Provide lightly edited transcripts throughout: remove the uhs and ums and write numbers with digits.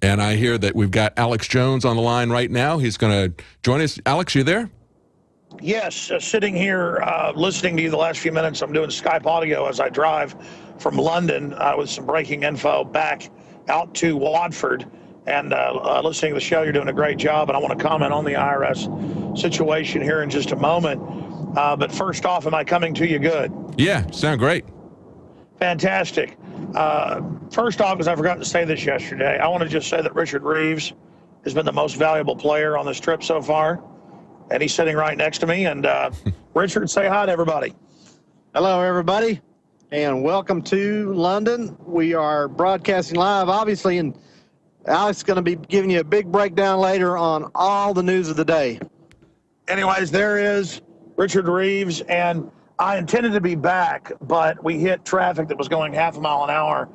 And I hear that we've got Alex Jones on the line right now. He's going to join us. Alex, you there? Yes, sitting here listening to you the last few minutes. I'm doing Skype audio as I drive from London with some breaking info back out to Watford. And listening to the show, you're doing a great job. And I want to comment on the IRS situation here in just a moment. But first off, am I coming to you good? Yeah, sound great. Fantastic. First off, because I forgot to say this yesterday, I want to just say that Richard Reeves has been the most valuable player on this trip so far. And he's sitting right next to me. And Richard, say hi to everybody. Hello, everybody, and welcome to London. We are broadcasting live, obviously, and Alex is going to be giving you a big breakdown later on all the news of the day. Anyways, there is Richard Reeves, and I intended to be back, but we hit traffic that was going half a mile an hour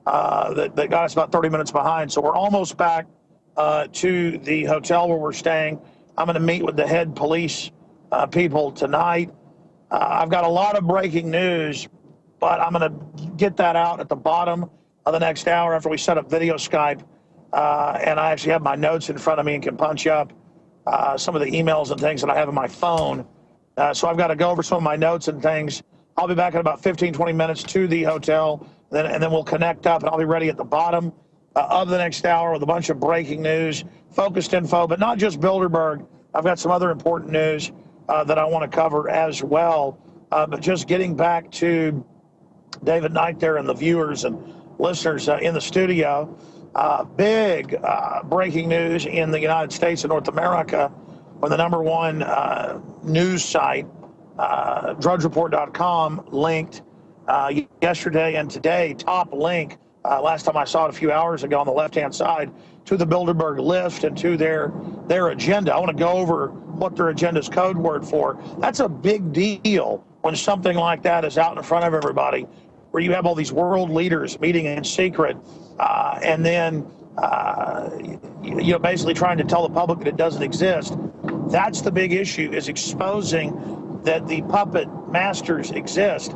that got us about 30 minutes behind. So we're almost back to the hotel where we're staying. I'm going to meet with the head police people tonight. I've got a lot of breaking news, but I'm going to get that out at the bottom of the next hour after we set up video Skype. And I actually have my notes in front of me and can punch up some of the emails and things that I have on my phone. So I've got to go over some of my notes and things. I'll be back in about 15, 20 minutes to the hotel, and then we'll connect up, and I'll be ready at the bottom of the next hour with a bunch of breaking news, focused info, but not just Bilderberg. I've got some other important news that I want to cover as well. But just getting back to David Knight there and the viewers and listeners in the studio, big breaking news in the United States and North America when the #1 news site, drudgereport.com, linked yesterday and today, top link, last time I saw it a few hours ago on the left-hand side, to the Bilderberg list and to their agenda. I want to go over what their agenda is code word for. That's a big deal when something like that is out in front of everybody, where you have all these world leaders meeting in secret and then basically trying to tell the public that it doesn't exist. That's the big issue, is exposing that the puppet masters exist.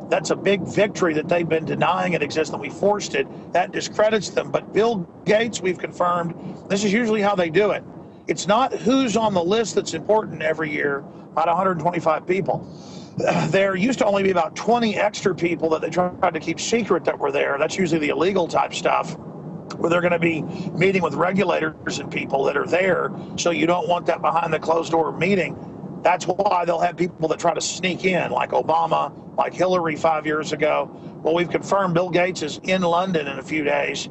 That's a big victory that they've been denying it exists, that we forced it. That discredits them. But Bill Gates, we've confirmed, this is usually how they do it. It's not who's on the list that's important every year, about 125 people. There used to only be about 20 extra people that they tried to keep secret that were there. That's usually the illegal type stuff, where they're going to be meeting with regulators and people that are there. So you don't want that behind the closed door meeting. That's why they'll have people that try to sneak in, like Obama, like Hillary 5 years ago. Well, we've confirmed Bill Gates is in London in a few days,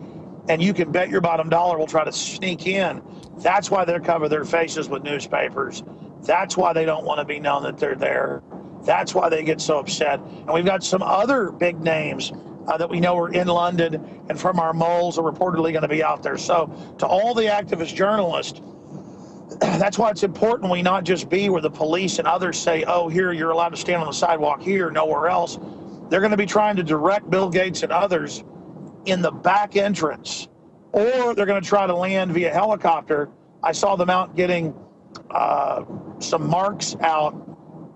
and you can bet your bottom dollar we'll try to sneak in. That's why they cover their faces with newspapers. That's why they don't want to be known that they're there. That's why they get so upset. And we've got some other big names that we know are in London and from our moles are reportedly going to be out there. So to all the activist journalists, that's why it's important we not just be where the police and others say, oh, here, you're allowed to stand on the sidewalk here, nowhere else. They're going to be trying to direct Bill Gates and others in the back entrance, or they're going to try to land via helicopter. I saw them out getting some marks out,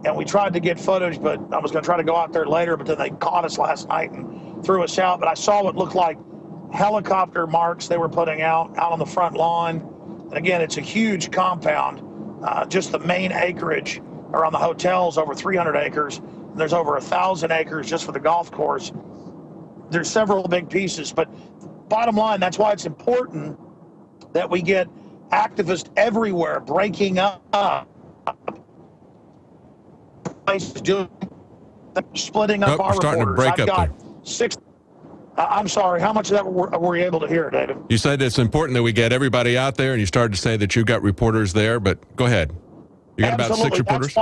and we tried to get footage, but I was going to try to go out there later, but then they caught us last night and threw us out. But I saw what looked like helicopter marks they were putting out on the front lawn. And again, it's a huge compound. Just the main acreage around the hotel's over 300 acres. And there's over 1,000 acres just for the golf course. There's several big pieces, but bottom line, that's why it's important that we get activists everywhere breaking up places, doing, splitting up our starting reporters. to break I've up got there. 6. I'm sorry, how much of that were you able to hear, David? You said it's important that we get everybody out there, and you started to say that you've got reporters there, but go ahead. You got about 6 reporters?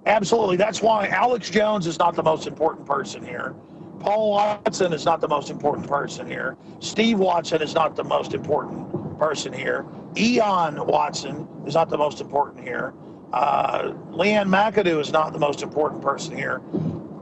Absolutely. That's why Alex Jones is not the most important person here. Paul Watson is not the most important person here. Steve Watson is not the most important person here. Eon Watson is not the most important here. Leanne McAdoo is not the most important person here.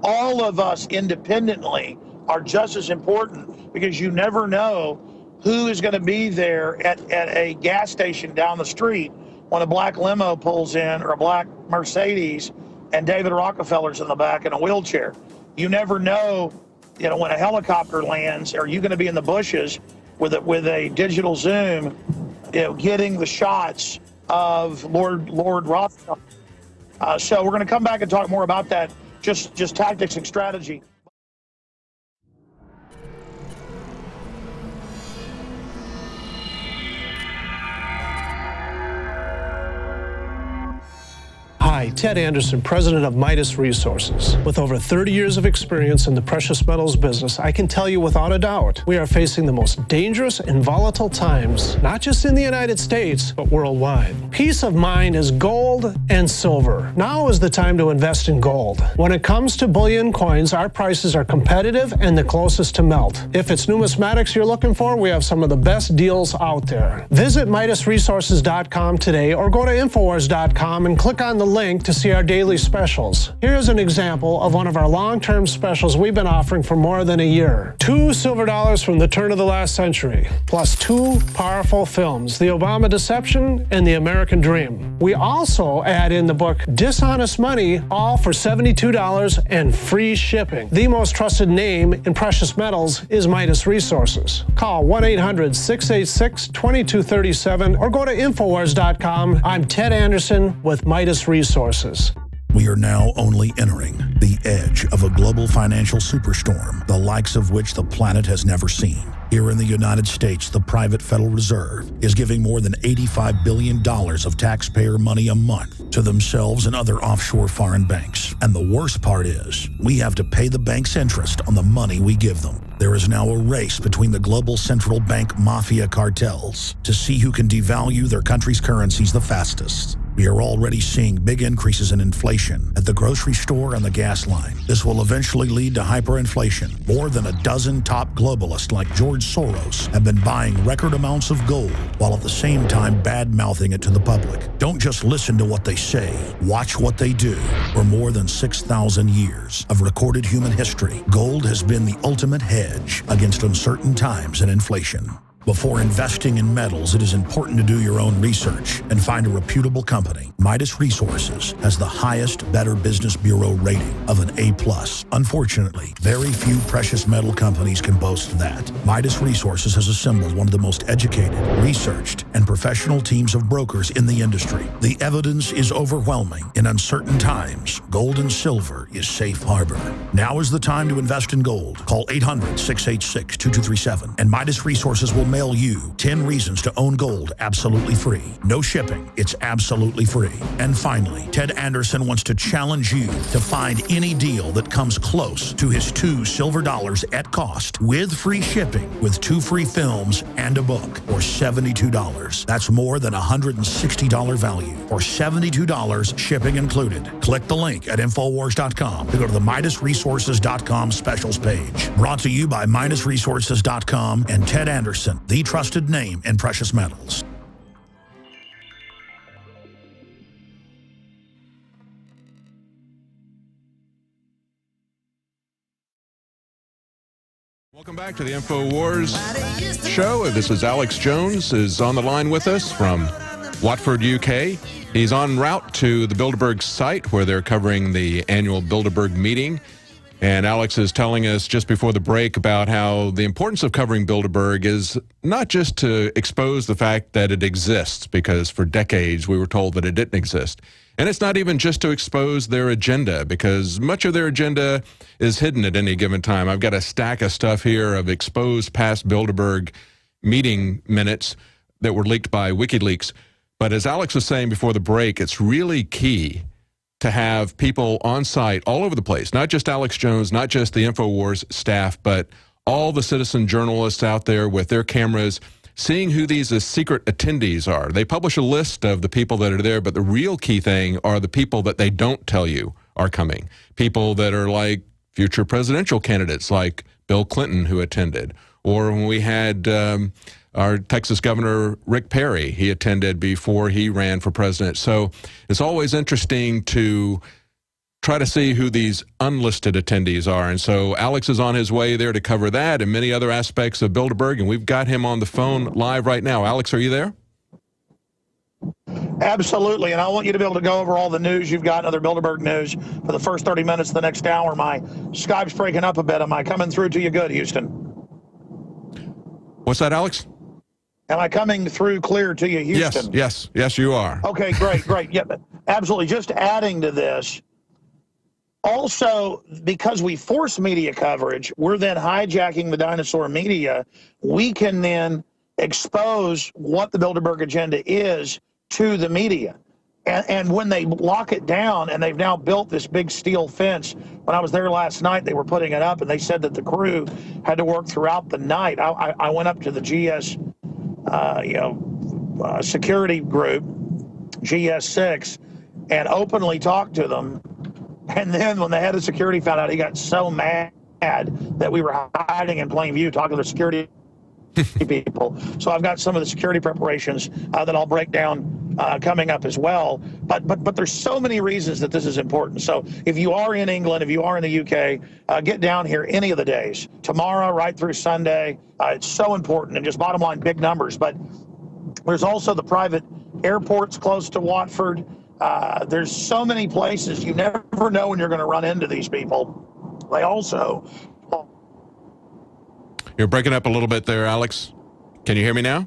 All of us independently are just as important, because you never know who is going to be there at a gas station down the street when a black limo pulls in, or a black Mercedes, and David Rockefeller's in the back in a wheelchair. You never know, when a helicopter lands, are you going to be in the bushes with a digital zoom, getting the shots of Lord Rothschild. So we're going to come back and talk more about that, just tactics and strategy. Hi, Ted Anderson, president of Midas Resources. With over 30 years of experience in the precious metals business, I can tell you without a doubt, we are facing the most dangerous and volatile times, not just in the United States, but worldwide. Peace of mind is gold and silver. Now is the time to invest in gold. When it comes to bullion coins, our prices are competitive and the closest to melt. If it's numismatics you're looking for, we have some of the best deals out there. Visit MidasResources.com today or go to Infowars.com and click on the link to see our daily specials. Here's an example of one of our long-term specials we've been offering for more than a year. 2 silver dollars from the turn of the last century, plus 2 powerful films, The Obama Deception and The American Dream. We also add in the book Dishonest Money, all for $72 and free shipping. The most trusted name in precious metals is Midas Resources. Call 1-800-686-2237 or go to Infowars.com. I'm Ted Anderson with Midas Resources. We are now only entering the edge of a global financial superstorm, the likes of which the planet has never seen. Here in the United States, the private Federal Reserve is giving more than $85 billion of taxpayer money a month to themselves and other offshore foreign banks. And the worst part is, we have to pay the bank's interest on the money we give them. There is now a race between the global central bank mafia cartels to see who can devalue their country's currencies the fastest. We are already seeing big increases in inflation at the grocery store and the gas line. This will eventually lead to hyperinflation. More than a dozen top globalists like George Soros have been buying record amounts of gold while at the same time bad-mouthing it to the public. Don't just listen to what they say, watch what they do. For more than 6,000 years of recorded human history, gold has been the ultimate hedge against uncertain times and inflation. Before investing in metals, it is important to do your own research and find a reputable company. Midas Resources has the highest Better Business Bureau rating of an A+. Unfortunately, very few precious metal companies can boast that. Midas Resources has assembled one of the most educated, researched, and professional teams of brokers in the industry. The evidence is overwhelming. In uncertain times, gold and silver is safe harbor. Now is the time to invest in gold. Call 800-686-2237 and Midas Resources will mail you 10 reasons to own gold absolutely free. No shipping, it's absolutely free. And finally, Ted Anderson wants to challenge you to find any deal that comes close to his 2 silver dollars at cost with free shipping with 2 free films and a book for $72. That's more than $160 value for $72 shipping included. Click the link at Infowars.com to go to the MidasResources.com specials page. Brought to you by MidasResources.com and Ted Anderson, the trusted name in precious metals. Welcome back to the InfoWars show. This is Alex Jones is on the line with us from Watford, UK. He's en route to the Bilderberg site where they're covering the annual Bilderberg meeting. And Alex is telling us just before the break about how the importance of covering Bilderberg is not just to expose the fact that it exists, because for decades we were told that it didn't exist. And it's not even just to expose their agenda, because much of their agenda is hidden at any given time. I've got a stack of stuff here of exposed past Bilderberg meeting minutes that were leaked by WikiLeaks. But as Alex was saying before the break, it's really key to have people on site all over the place, not just Alex Jones, not just the InfoWars staff, but all the citizen journalists out there with their cameras, seeing who these secret attendees are. They publish a list of the people that are there, but the real key thing are the people that they don't tell you are coming. People that are like future presidential candidates like Bill Clinton, who attended. Or when we had our Texas Governor Rick Perry, he attended before he ran for president. So it's always interesting to try to see who these unlisted attendees are. And so Alex is on his way there to cover that and many other aspects of Bilderberg, and we've got him on the phone live right now. Alex, are you there? Absolutely, and I want you to be able to go over all the news you've got, other Bilderberg news, for the first 30 minutes of the next hour. My Skype's breaking up a bit. Am I coming through to you good, Houston? What's that, Alex? Am I coming through clear to you, Houston? Yes, you are. Okay, great. Yeah, absolutely. Just adding to this, also, because we force media coverage, we're then hijacking the dinosaur media. We can then expose what the Bilderberg agenda is to the media. And when they lock it down, and they've now built this big steel fence. When I was there last night, they were putting it up, and they said that the crew had to work throughout the night. I went up to the GS, security group, GS6, and openly talked to them. And then when the head of security found out, he got so mad that we were hiding in plain view talking to the security people. So I've got some of the security preparations that I'll break down coming up as well. But there's so many reasons that this is important. So if you are in England, if you are in the UK, get down here any of the days. Tomorrow, right through Sunday. It's so important, and just bottom line, big numbers. But there's also the private airports close to Watford. There's so many places. You never know when you're going to run into these people. They also... You're breaking up a little bit there, Alex. Can you hear me now?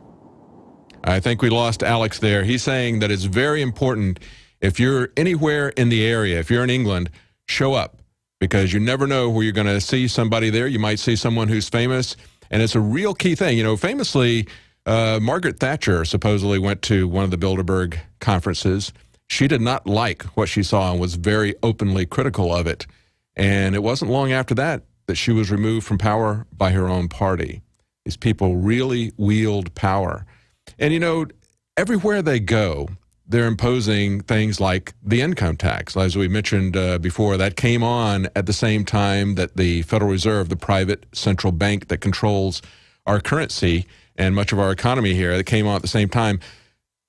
I think we lost Alex there. He's saying that it's very important, if you're anywhere in the area, if you're in England, show up, because you never know where you're going to see somebody there. You might see someone who's famous, and it's a real key thing. You know, famously, Margaret Thatcher supposedly went to one of the Bilderberg conferences. She did not like what she saw and was very openly critical of it. And it wasn't long after that she was removed from power by her own party. These people really wield power. And, you know, everywhere they go, they're imposing things like the income tax. As we mentioned before, that came on at the same time that the Federal Reserve, the private central bank that controls our currency and much of our economy here, that came on at the same time.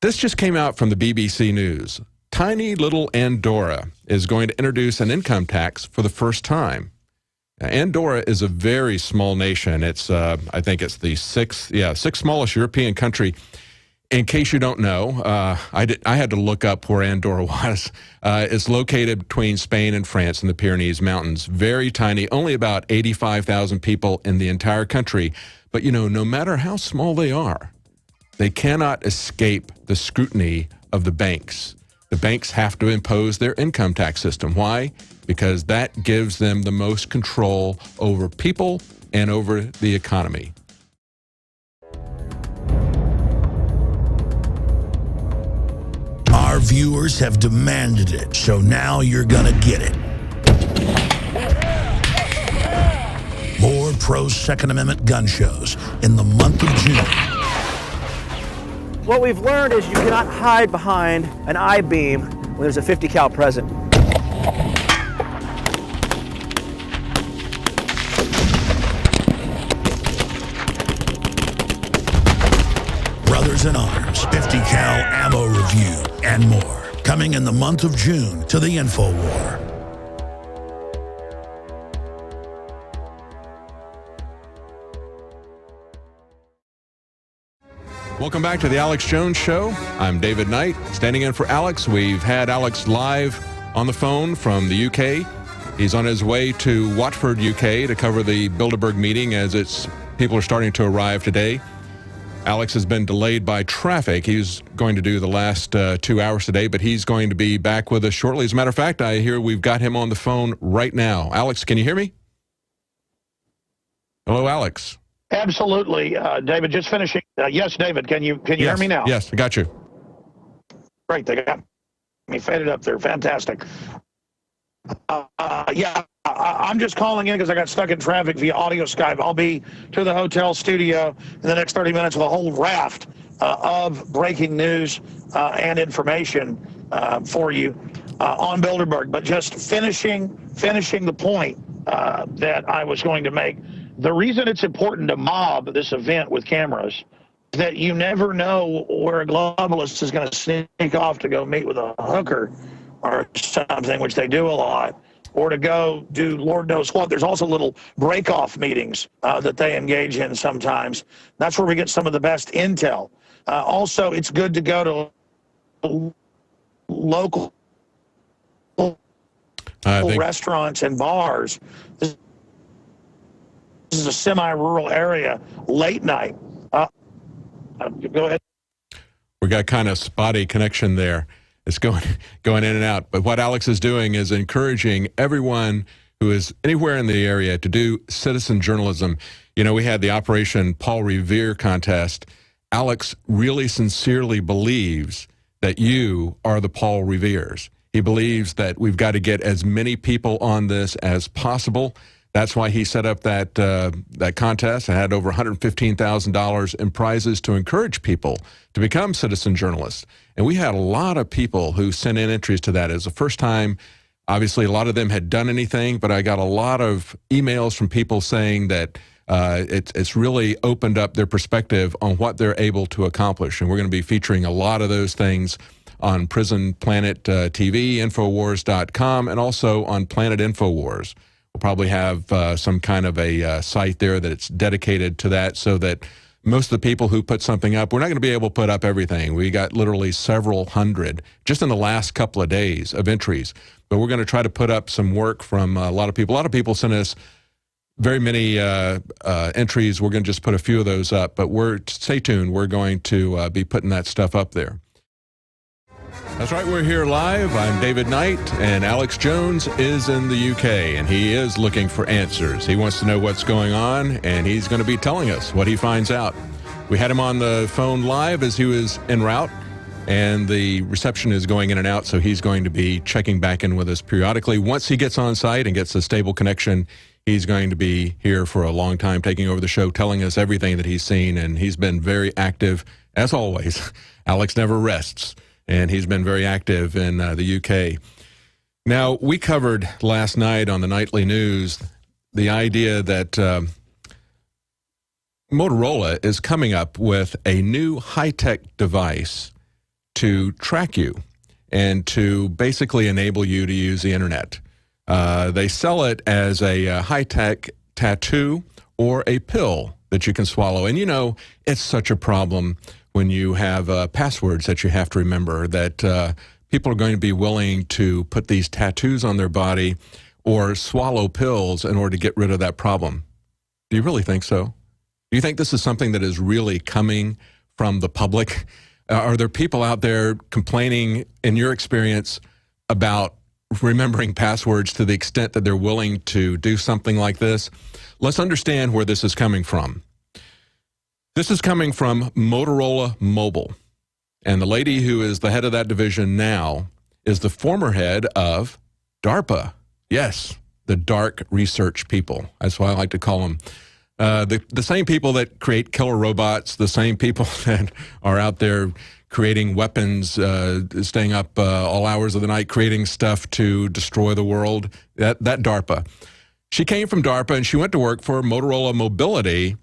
This just came out from the BBC News. Tiny little Andorra is going to introduce an income tax for the first time. Now, Andorra is a very small nation. It's, I think it's the sixth smallest European country. In case you don't know, I had to look up where Andorra was. It's located between Spain and France in the Pyrenees Mountains. Very tiny, only about 85,000 people in the entire country. But, you know, no matter how small they are, they cannot escape the scrutiny of the banks. The banks have to impose their income tax system. Why? Because that gives them the most control over people and over the economy. Our viewers have demanded it, so now you're gonna get it. More pro-Second Amendment gun shows in the month of June. What we've learned is you cannot hide behind an I-beam when there's a 50 cal present. Brothers in Arms, 50 cal ammo review, and more. Coming in the month of June to the InfoWar. Welcome back to the Alex Jones Show. I'm David Knight, standing in for Alex. We've had Alex live on the phone from the UK. He's on his way to Watford, UK to cover the Bilderberg meeting as people are starting to arrive today. Alex has been delayed by traffic. He's going to do the last 2 hours today, but he's going to be back with us shortly. As a matter of fact, I hear we've got him on the phone right now. Alex, can you hear me? Hello, Alex. Absolutely, David. Just finishing. Yes, David. Can you hear me now? Yes, I got you. Great. They got me faded up there. Fantastic. I'm just calling in because I got stuck in traffic via audio Skype. I'll be to the hotel studio in the next 30 minutes with a whole raft of breaking news and information for you on Bilderberg. But just finishing the point that I was going to make. The reason it's important to mob this event with cameras is that you never know where a globalist is going to sneak off to go meet with a hooker or something, which they do a lot, or to go do Lord knows what. There's also little break-off meetings that they engage in sometimes. That's where we get some of the best intel. Also, it's good to go to local restaurants and bars. This is a semi-rural area, late night. Go ahead. We got kind of spotty connection there. It's going in and out. But what Alex is doing is encouraging everyone who is anywhere in the area to do citizen journalism. You know, we had the Operation Paul Revere contest. Alex really sincerely believes that you are the Paul Reveres. He believes that we've got to get as many people on this as possible. That's why he set up that contest and had over $115,000 in prizes to encourage people to become citizen journalists. And we had a lot of people who sent in entries to that. It was the first time. Obviously, a lot of them had done anything, but I got a lot of emails from people saying that it's really opened up their perspective on what they're able to accomplish. And we're going to be featuring a lot of those things on Prison Planet TV, Infowars.com, and also on Planet Infowars. We'll probably have some kind of a site there that it's dedicated to that, so that most of the people who put something up, we're not going to be able to put up everything. We got literally several hundred just in the last couple of days of entries. But we're going to try to put up some work from a lot of people. A lot of people sent us very many entries. We're going to just put a few of those up. But stay tuned. We're going to be putting that stuff up there. That's right, we're here live. I'm David Knight, and Alex Jones is in the UK, and he is looking for answers. He wants to know what's going on, and he's going to be telling us what he finds out. We had him on the phone live as he was en route, and the reception is going in and out, so he's going to be checking back in with us periodically. Once he gets on site and gets a stable connection, he's going to be here for a long time, taking over the show, telling us everything that he's seen, and he's been very active, as always. Alex never rests. And he's been very active in the UK. Now, we covered last night on the nightly news the idea that Motorola is coming up with a new high-tech device to track you and to basically enable you to use the internet. They sell it as a high-tech tattoo or a pill that you can swallow. And, you know, it's such a problem when you have passwords that you have to remember, that people are going to be willing to put these tattoos on their body or swallow pills in order to get rid of that problem. Do you really think so? Do you think this is something that is really coming from the public? Are there people out there complaining, in your experience, about remembering passwords to the extent that they're willing to do something like this? Let's understand where this is coming from. This is coming from Motorola Mobile, and the lady who is the head of that division now is the former head of DARPA. Yes, the dark research people. That's why I like to call them. The same people that create killer robots, the same people that are out there creating weapons, staying up all hours of the night, creating stuff to destroy the world, that DARPA. She came from DARPA, and she went to work for Motorola Mobility.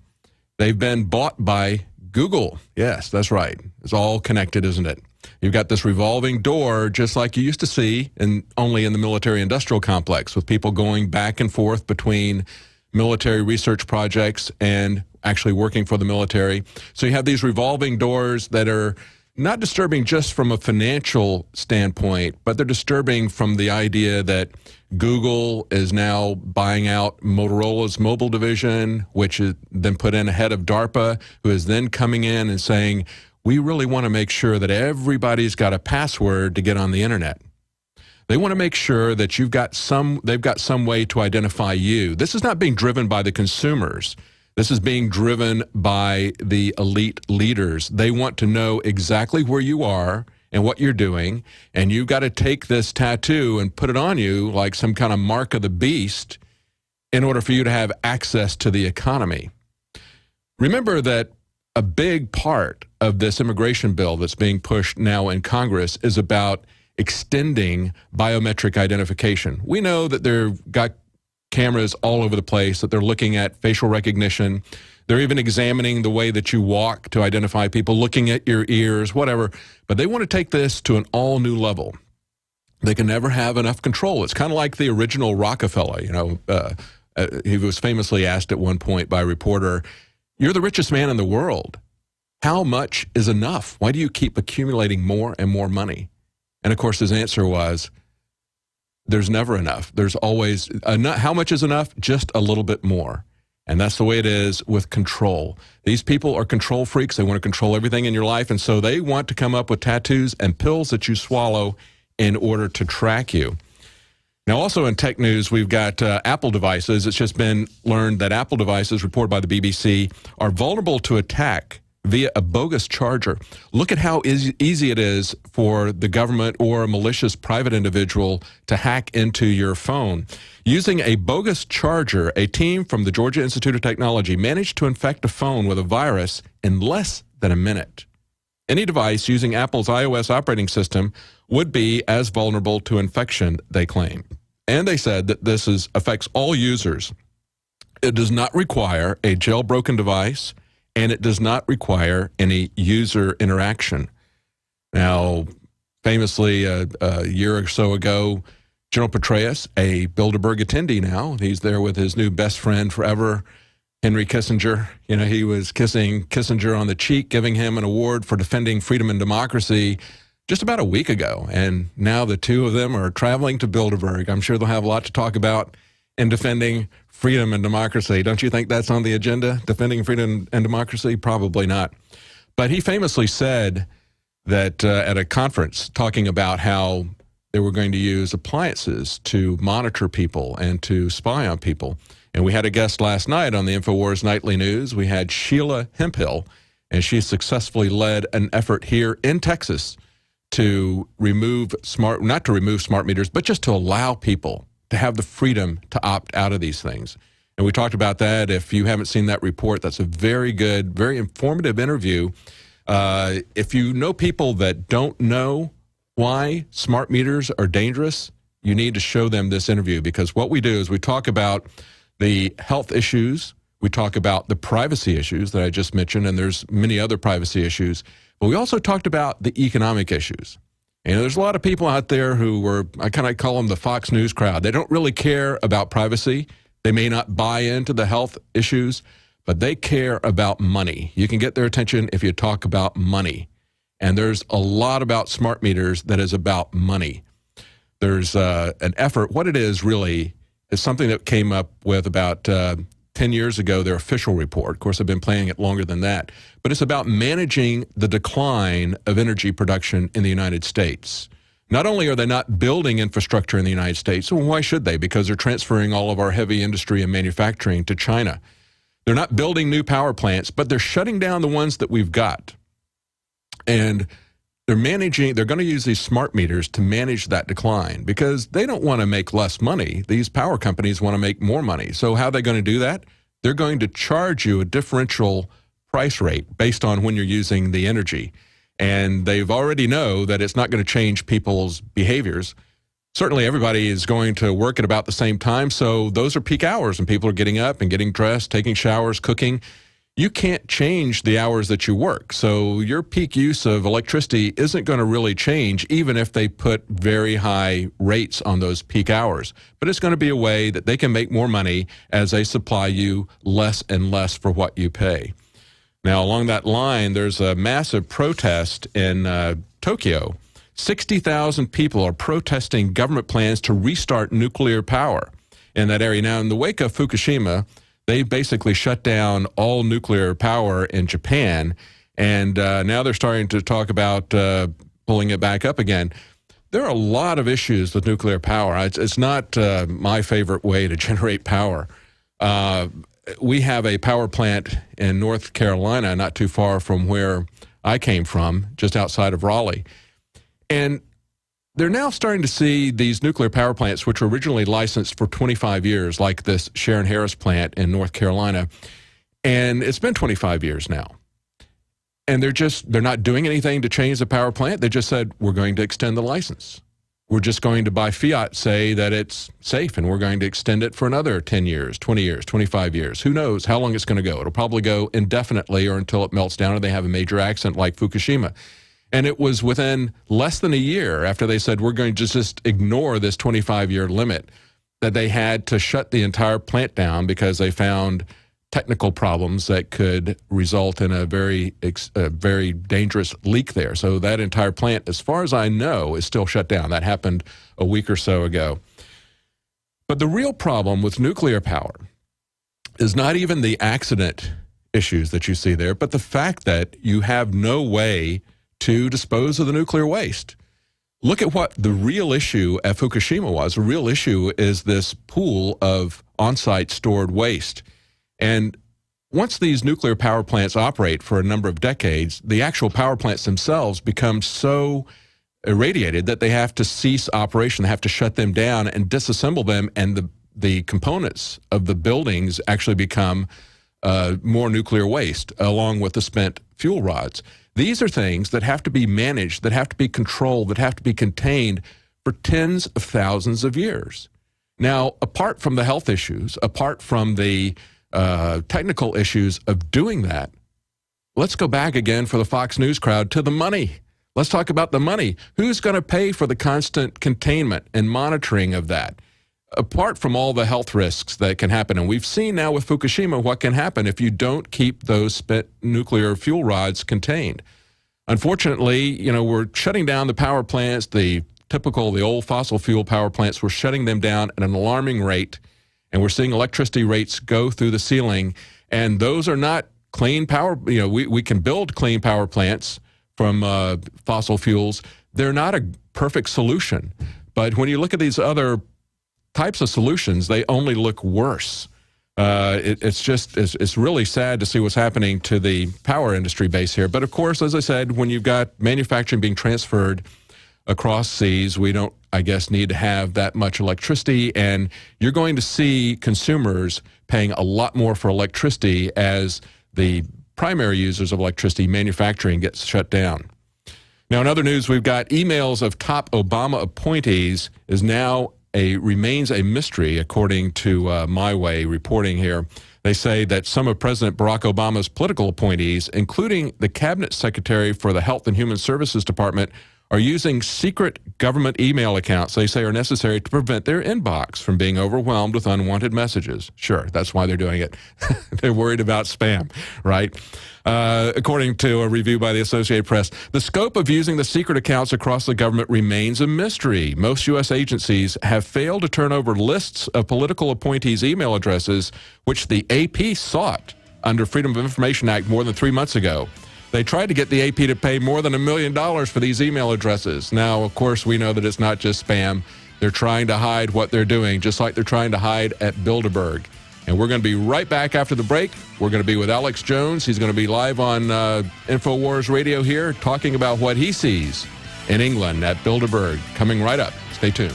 They've been bought by Google. Yes, that's right. It's all connected, isn't it? You've got this revolving door, just like you used to see, only in the military-industrial complex, with people going back and forth between military research projects and actually working for the military. So you have these revolving doors that are not disturbing just from a financial standpoint, but they're disturbing from the idea that Google is now buying out Motorola's mobile division, which is then put in ahead of DARPA, who is then coming in and saying, we really want to make sure that everybody's got a password to get on the internet. They want to make sure that they've got some way to identify you. This is not being driven by the consumers. This is being driven by the elite leaders. They want to know exactly where you are and what you're doing, and you've got to take this tattoo and put it on you like some kind of mark of the beast in order for you to have access to the economy. Remember that a big part of this immigration bill that's being pushed now in Congress is about extending biometric identification. We know that they've got cameras all over the place, that they're looking at facial recognition. They're even examining the way that you walk to identify people, looking at your ears, whatever. But they want to take this to an all-new level. They can never have enough control. It's kind of like the original Rockefeller. You know, he was famously asked at one point by a reporter, "You're the richest man in the world. How much is enough? Why do you keep accumulating more and more money?" And, of course, his answer was, there's never enough. There's always enough. How much is enough? Just a little bit more. And that's the way it is with control. These people are control freaks. They want to control everything in your life, and so they want to come up with tattoos and pills that you swallow in order to track you. Now, also in tech news, we've got Apple devices. It's just been learned that Apple devices, reported by the BBC, are vulnerable to attack via a bogus charger. Look at how easy it is for the government or a malicious private individual to hack into your phone. Using a bogus charger, a team from the Georgia Institute of Technology managed to infect a phone with a virus in less than a minute. Any device using Apple's iOS operating system would be as vulnerable to infection, they claim. And they said that this affects all users. It does not require a jailbroken device, and it does not require any user interaction. Now, famously, a year or so ago, General Petraeus, a Bilderberg attendee now, he's there with his new best friend forever, Henry Kissinger. You know, he was kissing Kissinger on the cheek, giving him an award for defending freedom and democracy just about a week ago. And now the two of them are traveling to Bilderberg. I'm sure they'll have a lot to talk about in defending freedom and democracy. Don't you think that's on the agenda, defending freedom and democracy? Probably not. But he famously said that at a conference, talking about how they were going to use appliances to monitor people and to spy on people. And we had a guest last night on the InfoWars Nightly News. We had Sheila Hemphill, and she successfully led an effort here in Texas to not to remove smart meters, but just to allow people to have the freedom to opt out of these things. And we talked about that. If you haven't seen that report, that's a very good, very informative interview. If you know people that don't know why smart meters are dangerous, you need to show them this interview, because what we do is we talk about the health issues, we talk about the privacy issues that I just mentioned, and there's many other privacy issues, but we also talked about the economic issues. And there's a lot of people out there who I kind of call them the Fox News crowd. They don't really care about privacy. They may not buy into the health issues, but they care about money. You can get their attention if you talk about money. And there's a lot about smart meters that is about money. There's an effort. What it is really is something that came up with about 10 years ago, their official report. Of course, I've been playing it longer than that. But it's about managing the decline of energy production in the United States. Not only are they not building infrastructure in the United States, well, why should they? Because they're transferring all of our heavy industry and manufacturing to China. They're not building new power plants, but they're shutting down the ones that we've got. And they're going to use these smart meters to manage that decline, because they don't want to make less money. These power companies want to make more money. So how are they going to do that? They're going to charge you a differential price rate based on when you're using the energy. And they've already know that it's not going to change people's behaviors. Certainly everybody is going to work at about the same time. So those are peak hours, and people are getting up and getting dressed, taking showers, cooking. You can't change the hours that you work. So your peak use of electricity isn't going to really change, even if they put very high rates on those peak hours. But it's going to be a way that they can make more money as they supply you less and less for what you pay. Now, along that line, there's a massive protest in Tokyo. 60,000 people are protesting government plans to restart nuclear power in that area. Now, in the wake of Fukushima, they basically shut down all nuclear power in Japan, and now they're starting to talk about pulling it back up again. There are a lot of issues with nuclear power. It's not my favorite way to generate power. We have a power plant in North Carolina, not too far from where I came from, just outside of Raleigh. And they're now starting to see these nuclear power plants, which were originally licensed for 25 years, like this Sharon Harris plant in North Carolina. And it's been 25 years now. And they're not doing anything to change the power plant. They just said, we're going to extend the license. We're just going to, by fiat, say that it's safe, and we're going to extend it for another 10 years, 20 years, 25 years. Who knows how long it's going to go? It'll probably go indefinitely, or until it melts down or they have a major accident like Fukushima. And it was within less than a year after they said, we're going to just ignore this 25-year limit, that they had to shut the entire plant down because they found technical problems that could result in a very dangerous leak there. So that entire plant, as far as I know, is still shut down. That happened a week or so ago. But the real problem with nuclear power is not even the accident issues that you see there, but the fact that you have no way to dispose of the nuclear waste. Look at what the real issue at Fukushima was. The real issue is this pool of on-site stored waste. And once these nuclear power plants operate for a number of decades, the actual power plants themselves become so irradiated that they have to cease operation. They have to shut them down and disassemble them, and the components of the buildings actually become more nuclear waste, along with the spent fuel rods. These are things that have to be managed, that have to be controlled, that have to be contained for tens of thousands of years. Now, apart from the health issues, apart from the technical issues of doing that, let's go back again for the Fox News crowd to the money. Let's talk about the money. Who's going to pay for the constant containment and monitoring of that? Apart from all the health risks that can happen, and we've seen now with Fukushima what can happen if you don't keep those spent nuclear fuel rods contained. Unfortunately, we're shutting down the power plants, the old fossil fuel power plants. We're shutting them down at an alarming rate, and we're seeing electricity rates go through the ceiling, and those are not clean power. We can build clean power plants from fossil fuels. They're not a perfect solution, but when you look at these other types of solutions, they only look worse. It's really sad to see what's happening to the power industry base here. But of course, as I said, when you've got manufacturing being transferred across seas, we don't, I guess, need to have that much electricity, and you're going to see consumers paying a lot more for electricity as the primary users of electricity, manufacturing, gets shut down. Now, in other news, we've got emails of top Obama appointees remains a mystery, according to My Way reporting here. They say that some of President Barack Obama's political appointees, including the Cabinet Secretary for the Health and Human Services Department, are using secret government email accounts they say are necessary to prevent their inbox from being overwhelmed with unwanted messages. Sure, that's why they're doing it. They're worried about spam, right? According to a review by the Associated Press, the scope of using the secret accounts across the government remains a mystery. Most U.S. agencies have failed to turn over lists of political appointees' email addresses, which the AP sought under Freedom of Information Act more than 3 months ago. They tried to get the AP to pay more than $1 million for these email addresses. Now, of course, we know that it's not just spam. They're trying to hide what they're doing, just like they're trying to hide at Bilderberg. And we're going to be right back after the break. We're going to be with Alex Jones. He's going to be live on InfoWars Radio here, talking about what he sees in England at Bilderberg. Coming right up. Stay tuned.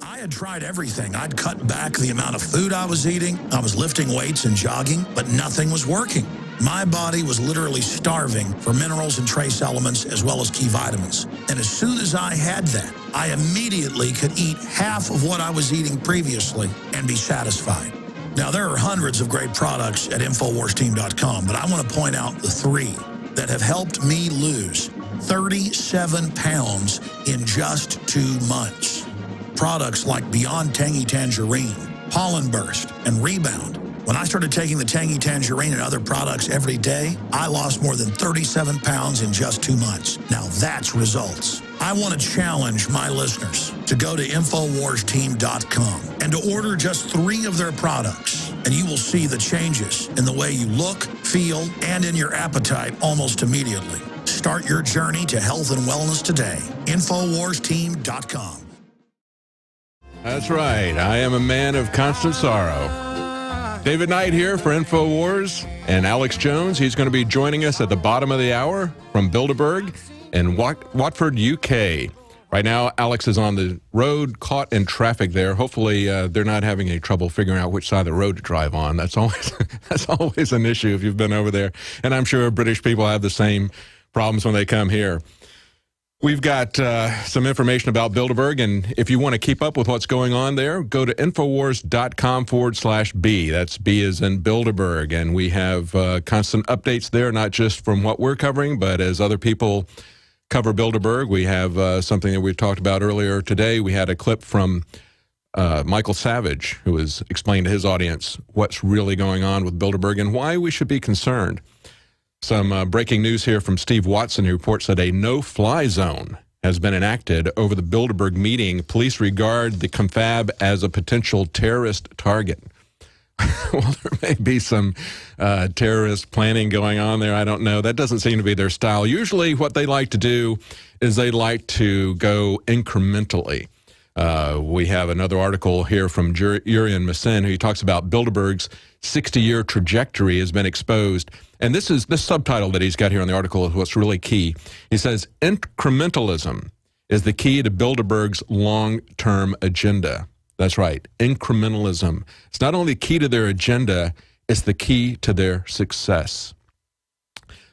I had tried everything. I'd cut back the amount of food I was eating. I was lifting weights and jogging, but nothing was working. My body was literally starving for minerals and trace elements as well as key vitamins. And as soon as I had that, I immediately could eat half of what I was eating previously and be satisfied. Now, there are hundreds of great products at InfoWarsTeam.com, but I want to point out the 3 that have helped me lose 37 pounds in just 2 months. Products like Beyond Tangy Tangerine, Pollen Burst, and Rebound. When I started taking the Tangy Tangerine and other products every day, I lost more than 37 pounds in just 2 months. Now that's results. I want to challenge my listeners to go to InfoWarsTeam.com and to order just 3 of their products, and you will see the changes in the way you look, feel, and in your appetite almost immediately. Start your journey to health and wellness today. InfoWarsTeam.com. That's right. I am a man of constant sorrow. David Knight here for InfoWars, and Alex Jones. He's going to be joining us at the bottom of the hour from Bilderberg in Watford, UK. Right now, Alex is on the road, caught in traffic there. Hopefully, they're not having any trouble figuring out which side of the road to drive on. That's always an issue if you've been over there. And I'm sure British people have the same problems when they come here. We've got some information about Bilderberg, and if you want to keep up with what's going on there, go to Infowars.com/B. That's B as in Bilderberg, and we have constant updates there, not just from what we're covering, but as other people cover Bilderberg. We have something that we talked about earlier today. We had a clip from Michael Savage, who was explaining to his audience what's really going on with Bilderberg and why we should be concerned. Some breaking news here from Steve Watson, who reports that a no-fly zone has been enacted over the Bilderberg meeting. Police regard the confab as a potential terrorist target. Well, there may be some terrorist planning going on there. I don't know. That doesn't seem to be their style. Usually what they like to do is they like to go incrementally. We have another article here from Urian Masin, who talks about Bilderberg's 60-year trajectory has been exposed. And this subtitle that he's got here on the article is what's really key. He says, incrementalism is the key to Bilderberg's long-term agenda. That's right, incrementalism. It's not only key to their agenda, it's the key to their success.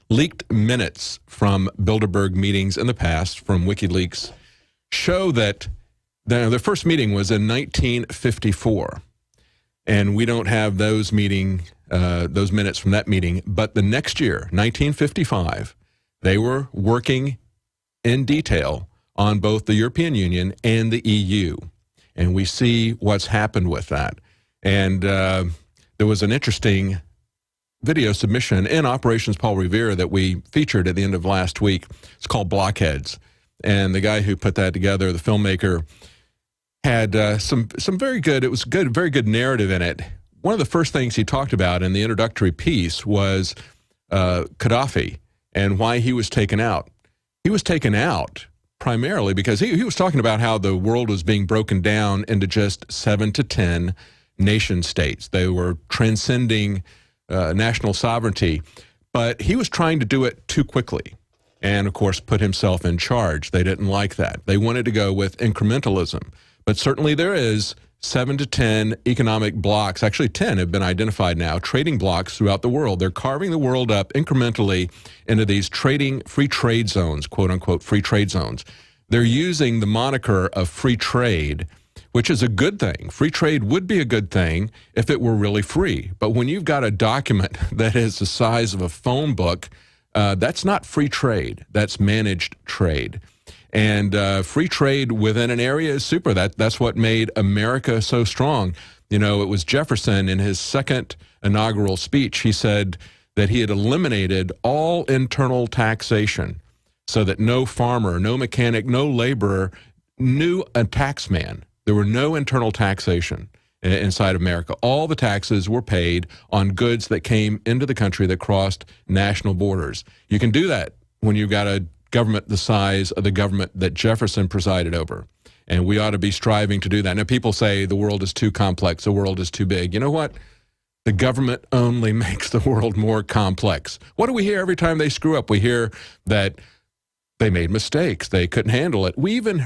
Leaked minutes from Bilderberg meetings in the past from WikiLeaks show that their first meeting was in 1954, and we don't have those minutes from that meeting. But the next year, 1955, they were working in detail on both the European Union and the EU. And we see what's happened with that. And there was an interesting video submission in Operations Paul Revere that we featured at the end of last week. It's called Blockheads. And the guy who put that together, the filmmaker, had some very good, it was good, very good narrative in it. One of the first things he talked about in the introductory piece was Gaddafi and why he was taken out. He was taken out primarily because he was talking about how the world was being broken down into just 7 to 10 nation states. They were transcending national sovereignty, but he was trying to do it too quickly and, of course, put himself in charge. They didn't like that. They wanted to go with incrementalism. But certainly there is 7 to 10 economic blocks, actually 10 have been identified now, trading blocks throughout the world. They're carving the world up incrementally into these free trade zones, quote unquote, free trade zones. They're using the moniker of free trade, which is a good thing. Free trade would be a good thing if it were really free. But when you've got a document that is the size of a phone book, that's not free trade. That's managed trade. And free trade within an area is super. That's what made America so strong. You know, it was Jefferson in his second inaugural speech. He said that he had eliminated all internal taxation so that no farmer, no mechanic, no laborer knew a taxman. There were no internal taxation inside America. All the taxes were paid on goods that came into the country that crossed national borders. You can do that when you've got a government the size of the government that Jefferson presided over. And we ought to be striving to do that. Now, people say the world is too complex, the world is too big. You know what? The government only makes the world more complex. What do we hear every time they screw up? We hear that they made mistakes, they couldn't handle it. We even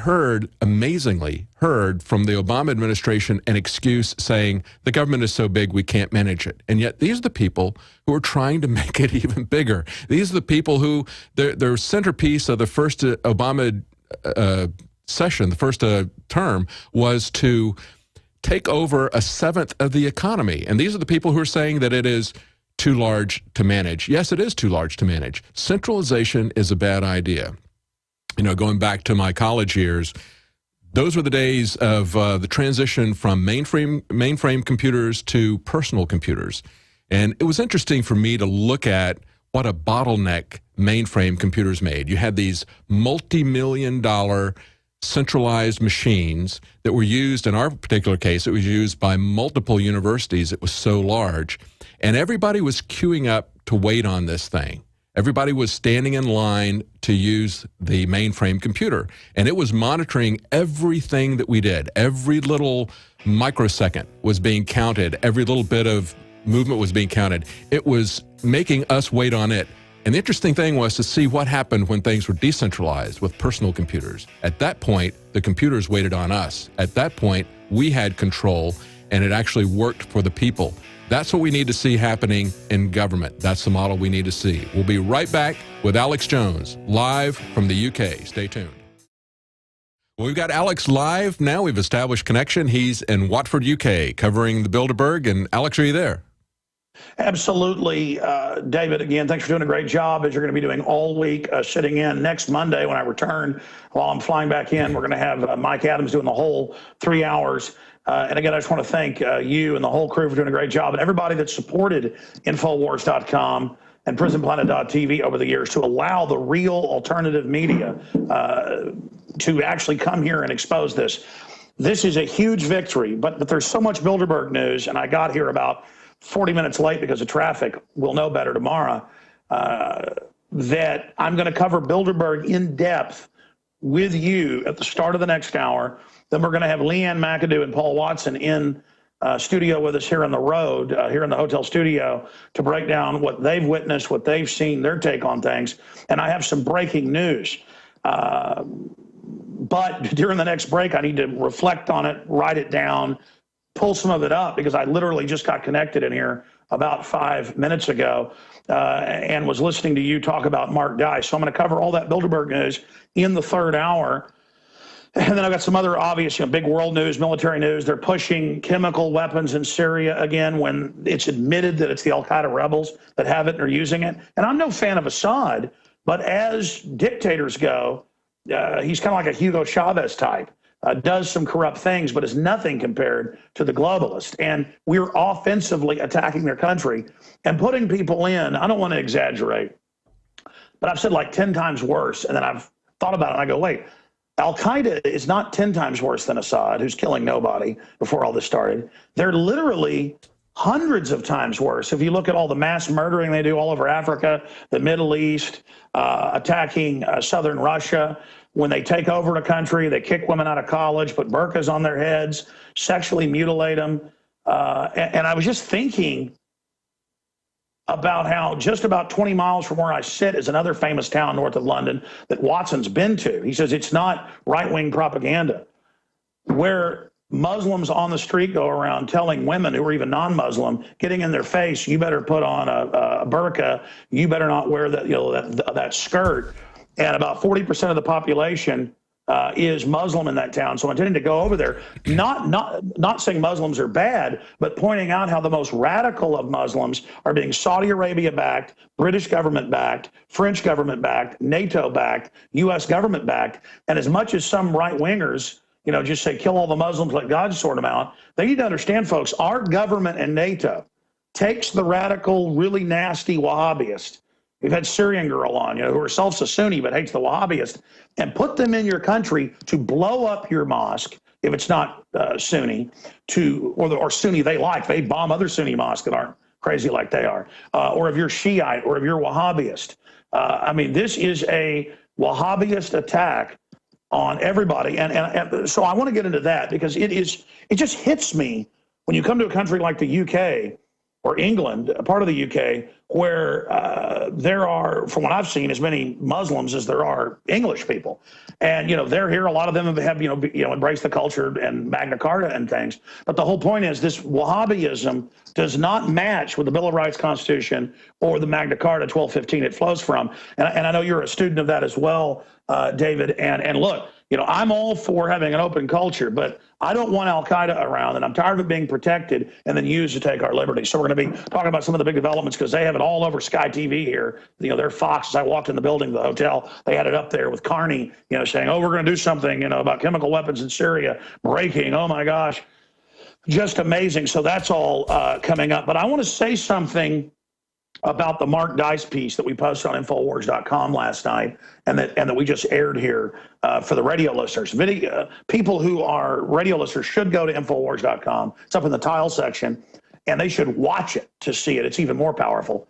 amazingly heard from the Obama administration an excuse saying the government is so big we can't manage it. And yet these are the people who are trying to make it even bigger. These are the people who, their centerpiece of the first Obama session, the first term, was to take over a seventh of the economy. And these are the people who are saying that it is too large to manage. Yes, it is too large to manage. Centralization is a bad idea. You know, going back to my college years, those were the days of the transition from mainframe computers to personal computers. And it was interesting for me to look at what a bottleneck mainframe computers made. You had these multi-million-dollar centralized machines that were used, in our particular case, it was used by multiple universities. It was so large. And everybody was queuing up to wait on this thing. Everybody was standing in line to use the mainframe computer. And it was monitoring everything that we did. Every little microsecond was being counted. Every little bit of movement was being counted. It was making us wait on it. And the interesting thing was to see what happened when things were decentralized with personal computers. At that point, the computers waited on us. At that point, we had control, and it actually worked for the people. That's what we need to see happening in government. That's the model we need to see. We'll be right back with Alex Jones, live from the UK. Stay tuned. Well, we've got Alex live now. We've established connection. He's in Watford, UK, covering the Bilderberg. And Alex, are you there? Absolutely, David. Again, thanks for doing a great job, as you're going to be doing all week, sitting in. Next Monday when I return, while I'm flying back in, we're going to have Mike Adams doing the whole 3 hours. And again, I just want to thank you and the whole crew for doing a great job, and everybody that supported Infowars.com and PrisonPlanet.tv over the years to allow the real alternative media to actually come here and expose this. This is a huge victory, but there's so much Bilderberg news, and I got here about 40 minutes late because of traffic. We'll know better tomorrow. That I'm going to cover Bilderberg in depth with you at the start of the next hour. Then we're going to have Leanne McAdoo and Paul Watson in studio with us here on the road, here in the hotel studio, to break down what they've witnessed, what they've seen, their take on things. And I have some breaking news. But during the next break, I need to reflect on it, write it down, pull some of it up, because I literally just got connected in here about 5 minutes ago and was listening to you talk about Mark Dice. So I'm going to cover all that Bilderberg news in the third hour. And then I've got some other obvious, big world news, military news. They're pushing chemical weapons in Syria again when it's admitted that it's the al-Qaeda rebels that have it and are using it. And I'm no fan of Assad, but as dictators go, he's kind of like a Hugo Chavez type. Does some corrupt things, but is nothing compared to the globalist. And we're offensively attacking their country and putting people in, I don't want to exaggerate, but I've said like 10 times worse. And then I've thought about it and I go, wait, Al-Qaeda is not 10 times worse than Assad, who's killing nobody before all this started. They're literally hundreds of times worse. If you look at all the mass murdering they do all over Africa, the Middle East, attacking southern Russia. When they take over a country, they kick women out of college, put burqas on their heads, sexually mutilate them. And I was just thinking about how just about 20 miles from where I sit is another famous town north of London that Watson's been to. He says it's not right-wing propaganda, where Muslims on the street go around telling women who are even non-Muslim, getting in their face, you better put on a burqa, you better not wear that skirt. And about 40% of the population is Muslim in that town. So I'm intending to go over there, not saying Muslims are bad, but pointing out how the most radical of Muslims are being Saudi Arabia-backed, British government-backed, French government-backed, NATO-backed, U.S. government-backed. And as much as some right-wingers, just say kill all the Muslims, let God sort them out, they need to understand, folks, our government and NATO takes the radical, really nasty Wahhabists. We've had Syrian girl on, who herself's a Sunni but hates the Wahhabists, and put them in your country to blow up your mosque if it's not Sunni, or Sunni they like. They bomb other Sunni mosques that aren't crazy like they are, or if you're Shiite, or if you're Wahhabist. I mean, this is a Wahhabist attack on everybody, and so I want to get into that because it just hits me when you come to a country like the UK or England, a part of the UK, where there are, from what I've seen, as many Muslims as there are English people. And, they're here. A lot of them have embraced the culture and Magna Carta and things. But the whole point is this Wahhabism does not match with the Bill of Rights, Constitution, or the Magna Carta 1215 it flows from. And I know you're a student of that as well, David. And look, I'm all for having an open culture, but I don't want Al-Qaeda around, and I'm tired of it being protected and then used to take our liberties. So we're going to be talking about some of the big developments because they have it all over Sky TV here. They're Fox. As I walked in the building, the hotel, they had it up there with Carney, saying, oh, we're going to do something, about chemical weapons in Syria, breaking. Oh, my gosh. Just amazing. So that's all coming up. But I want to say something about the Mark Dice piece that we posted on Infowars.com last night and that we just aired here for the radio listeners. People who are radio listeners should go to Infowars.com. It's up in the tile section, and they should watch it to see it. It's even more powerful.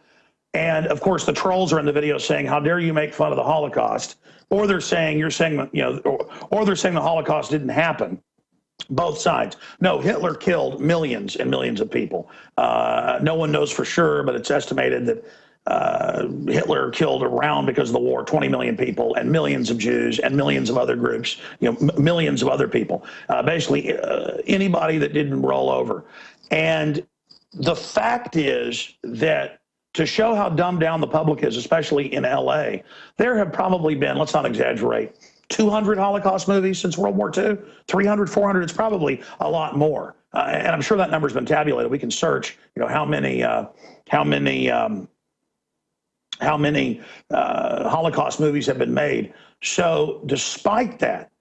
And, of course, the trolls are in the video saying, how dare you make fun of the Holocaust? Or they're saying, or they're saying the Holocaust didn't happen. Both sides. No, Hitler killed millions and millions of people. No one knows for sure, but it's estimated that Hitler killed around, because of the war, 20 million people, and millions of Jews and millions of other groups, millions of other people. Basically, anybody that didn't roll over. And the fact is that to show how dumbed down the public is, especially in LA, there have probably been, let's not exaggerate, 200 Holocaust movies since World War II, 300, 400, it's probably a lot more. And I'm sure that number's been tabulated. We can search, how many Holocaust movies have been made. So despite that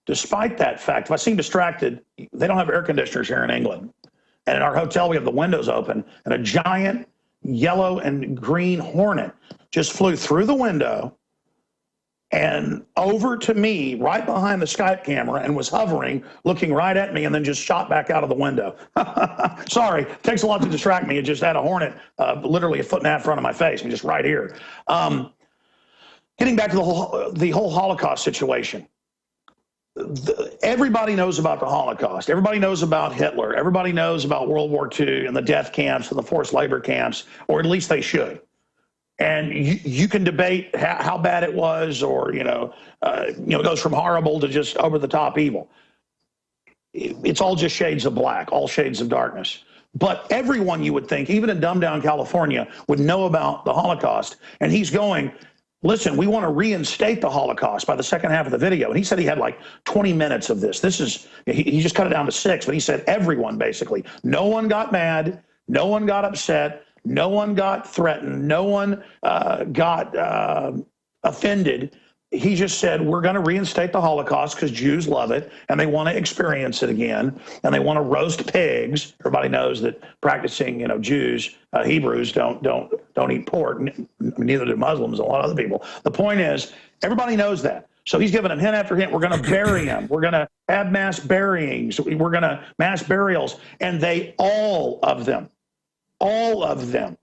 fact, if I seem distracted, they don't have air conditioners here in England. And in our hotel, we have the windows open, and a giant yellow and green hornet just flew through the window, and over to me, right behind the Skype camera, and was hovering, looking right at me, and then just shot back out of the window. Sorry, it takes a lot to distract me. It just had a hornet literally a foot and a half in front of my face, and just right here. Getting back to the whole Holocaust situation. Everybody knows about the Holocaust. Everybody knows about Hitler. Everybody knows about World War II and the death camps and the forced labor camps, or at least they should. And you can debate how bad it was, or it goes from horrible to just over the top evil. It's all just shades of black, all shades of darkness. But everyone, you would think, even in dumbed down California, would know about the Holocaust. And he's going, listen, we want to reinstate the Holocaust by the second half of the video. And he said he had like 20 minutes of this. He just cut it down to 6, but he said everyone, basically. No one got mad. No one got upset. No one got threatened. No one got offended. He just said, we're going to reinstate the Holocaust because Jews love it and they want to experience it again, and they want to roast pigs. Everybody knows that practicing, Jews, Hebrews don't eat pork. Neither do Muslims and a lot of other people. The point is, everybody knows that. So he's giving them hint after hint. We're going to bury him. We're going to have mass buryings. We're going to mass burials. And all of them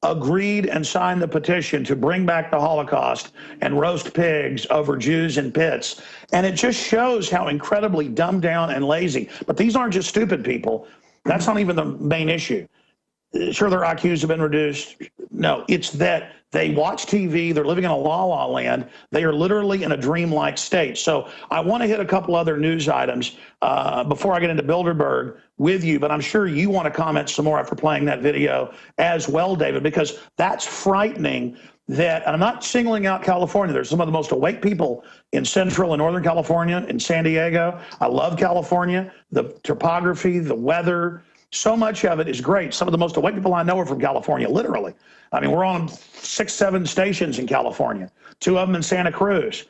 agreed and signed the petition to bring back the Holocaust and roast pigs over Jews in pits. And it just shows how incredibly dumbed down and lazy. But these aren't just stupid people. That's not even the main issue. Sure, their IQs have been reduced. No, it's that they watch TV. They're living in a la-la land. They are literally in a dreamlike state. So I want to hit a couple other news items before I get into Bilderberg with you, but I'm sure you want to comment some more after playing that video as well, David, because that's frightening. And I'm not singling out California. There's some of the most awake people in Central and Northern California, in San Diego. I love California, the topography, the weather. So much of it is great. Some of the most awake people I know are from California, literally. I mean, we're on 6, 7 stations in California, 2 of them in Santa Cruz.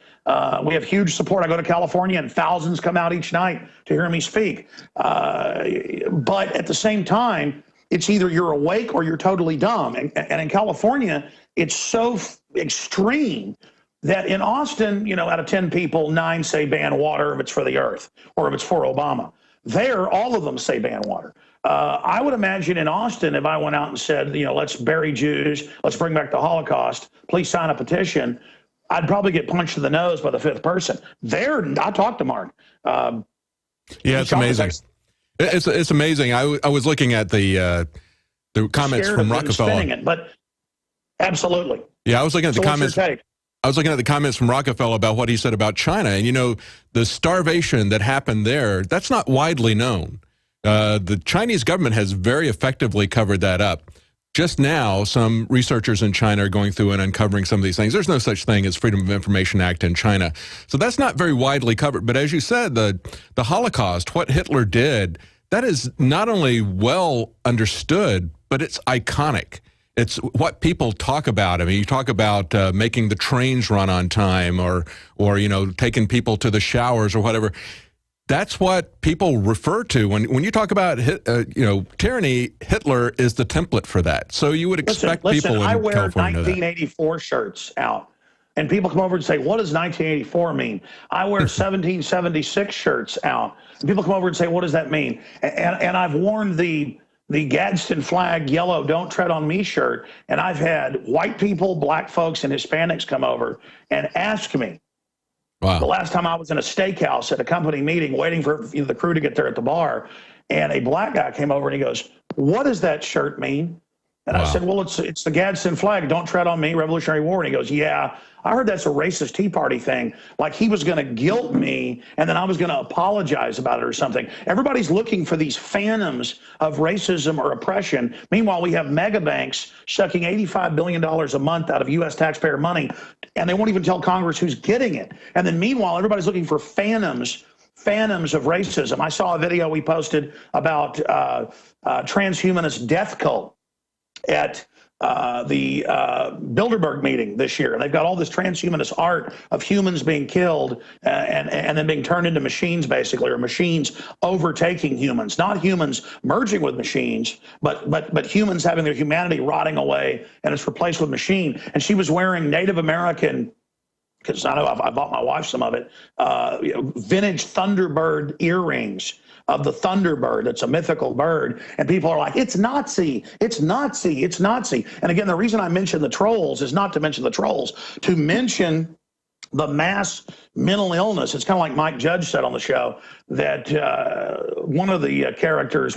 We have huge support. I go to California and thousands come out each night to hear me speak. But at the same time, it's either you're awake or you're totally dumb. And in California, it's so extreme that in Austin, out of 10 people, 9 say ban water if it's for the earth or if it's for Obama. There, all of them say ban water. I would imagine in Austin, if I went out and said, let's bury Jews, let's bring back the Holocaust, please sign a petition, I'd probably get punched in the nose by the 5th person. There, I talked to Mark. Yeah, it's amazing. It's amazing. I was looking at the comments from Rockefeller. But absolutely. Yeah, I was looking at the comments. I was looking at the comments from Rockefeller about what he said about China. And, the starvation that happened there, that's not widely known. The Chinese government has very effectively covered that up. Just now, some researchers in China are going through and uncovering some of these things. There's no such thing as Freedom of Information Act in China. So that's not very widely covered. But as you said, the Holocaust, what Hitler did, that is not only well understood, but it's iconic. It's what people talk about. I mean, you talk about making the trains run on time or taking people to the showers or whatever. That's what people refer to when you talk about tyranny. Hitler is the template for that. So you would expect people in California to know that. I wear 1984 shirts out, and people come over and say, "What does 1984 mean?" I wear 1776 shirts out, and people come over and say, "What does that mean?" And I've worn the Gadsden flag yellow "Don't Tread on Me" shirt, and I've had white people, black folks, and Hispanics come over and ask me. Wow. The last time I was in a steakhouse at a company meeting waiting for the crew to get there at the bar, and a black guy came over and he goes, "What does that shirt mean?" And I said, "Well, it's the Gadsden flag, don't tread on me, Revolutionary War." And he goes, "Yeah, I heard that's a racist Tea Party thing. Like he was going to guilt me and then I was going to apologize about it or something." Everybody's looking for these phantoms of racism or oppression. Meanwhile, we have mega banks sucking $85 billion a month out of U.S. taxpayer money, and they won't even tell Congress who's getting it. And then meanwhile, everybody's looking for phantoms of racism. I saw a video we posted about transhumanist death cult at the Bilderberg meeting this year. They've got all this transhumanist art of humans being killed and then being turned into machines, basically, or machines overtaking humans. Not humans merging with machines, but humans having their humanity rotting away, and it's replaced with machine. And she was wearing Native American because I know I bought my wife some of it, vintage Thunderbird earrings of the Thunderbird. It's a mythical bird. And people are like, it's Nazi, it's Nazi, it's Nazi. And again, the reason I mention the trolls is not to mention the trolls, to mention the mass mental illness. It's kind of like Mike Judge said on the show, that one of the characters,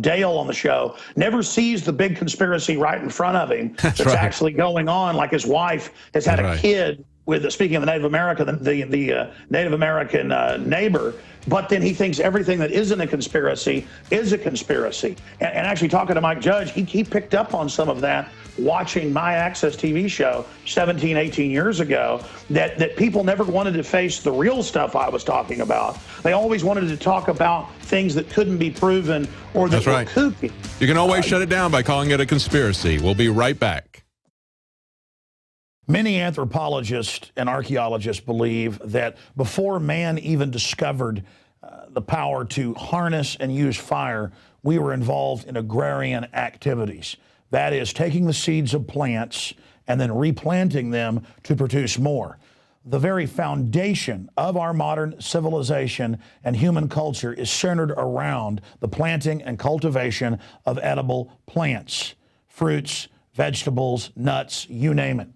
Dale on the show, never sees the big conspiracy right in front of him that's actually going on, like his wife has had a kid with, speaking of the Native American, the Native American neighbor, but then he thinks everything that isn't a conspiracy is a conspiracy. And actually talking to Mike Judge, he picked up on some of that watching my Access TV show 17, 18 years ago, that people never wanted to face the real stuff I was talking about. They always wanted to talk about things that couldn't be proven or that were kooky. You can always shut it down by calling it a conspiracy. We'll be right back. Many anthropologists and archaeologists believe that before man even discovered the power to harness and use fire, we were involved in agrarian activities. That is, taking the seeds of plants and then replanting them to produce more. The very foundation of our modern civilization and human culture is centered around the planting and cultivation of edible plants, fruits, vegetables, nuts, you name it.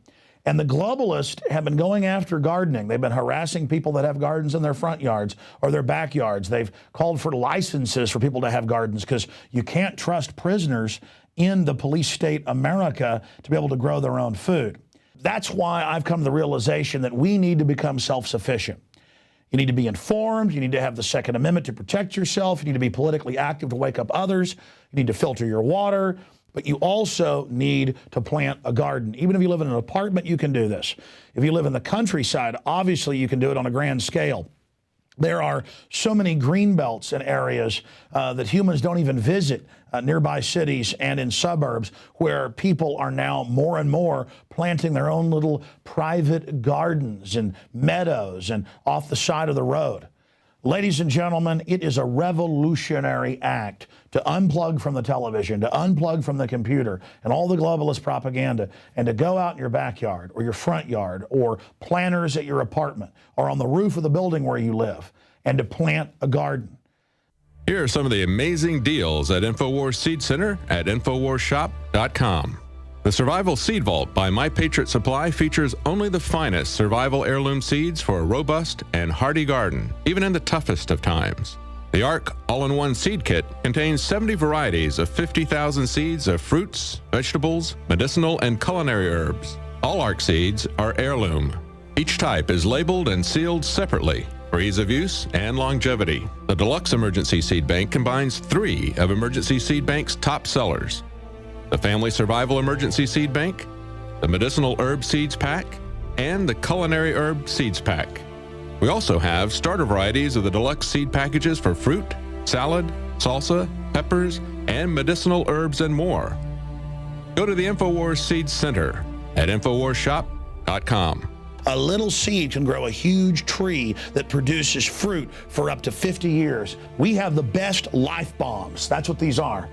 And the globalists have been going after gardening. They've been harassing people that have gardens in their front yards or their backyards. They've called for licenses for people to have gardens because you can't trust prisoners in the police state America to be able to grow their own food. That's why I've come to the realization that we need to become self-sufficient. You need to be informed. You need to have the Second Amendment to protect yourself. You need to be politically active to wake up others. You need to filter your water. But you also need to plant a garden. Even if you live in an apartment, you can do this. If you live in the countryside, obviously you can do it on a grand scale. There are so many green belts in areas that humans don't even visit, nearby cities and in suburbs, where people are now more and more planting their own little private gardens and meadows and off the side of the road. Ladies and gentlemen, it is a revolutionary act to unplug from the television, to unplug from the computer and all the globalist propaganda, and to go out in your backyard or your front yard or planters at your apartment or on the roof of the building where you live, and to plant a garden. Here are some of the amazing deals at InfoWars Seed Center at InfoWarsShop.com. The Survival Seed Vault by My Patriot Supply features only the finest survival heirloom seeds for a robust and hardy garden, even in the toughest of times. The ARC All-in-One Seed Kit contains 70 varieties of 50,000 seeds of fruits, vegetables, medicinal, and culinary herbs. All ARC seeds are heirloom. Each type is labeled and sealed separately for ease of use and longevity. The Deluxe Emergency Seed Bank combines 3 of Emergency Seed Bank's top sellers: the Family Survival Emergency Seed Bank, the Medicinal Herb Seeds Pack, and the Culinary Herb Seeds Pack. We also have starter varieties of the deluxe seed packages for fruit, salad, salsa, peppers, and medicinal herbs and more. Go to the InfoWars Seed Center at InfoWarsShop.com. A little seed can grow a huge tree that produces fruit for up to 50 years. We have the best life bombs. That's what these are.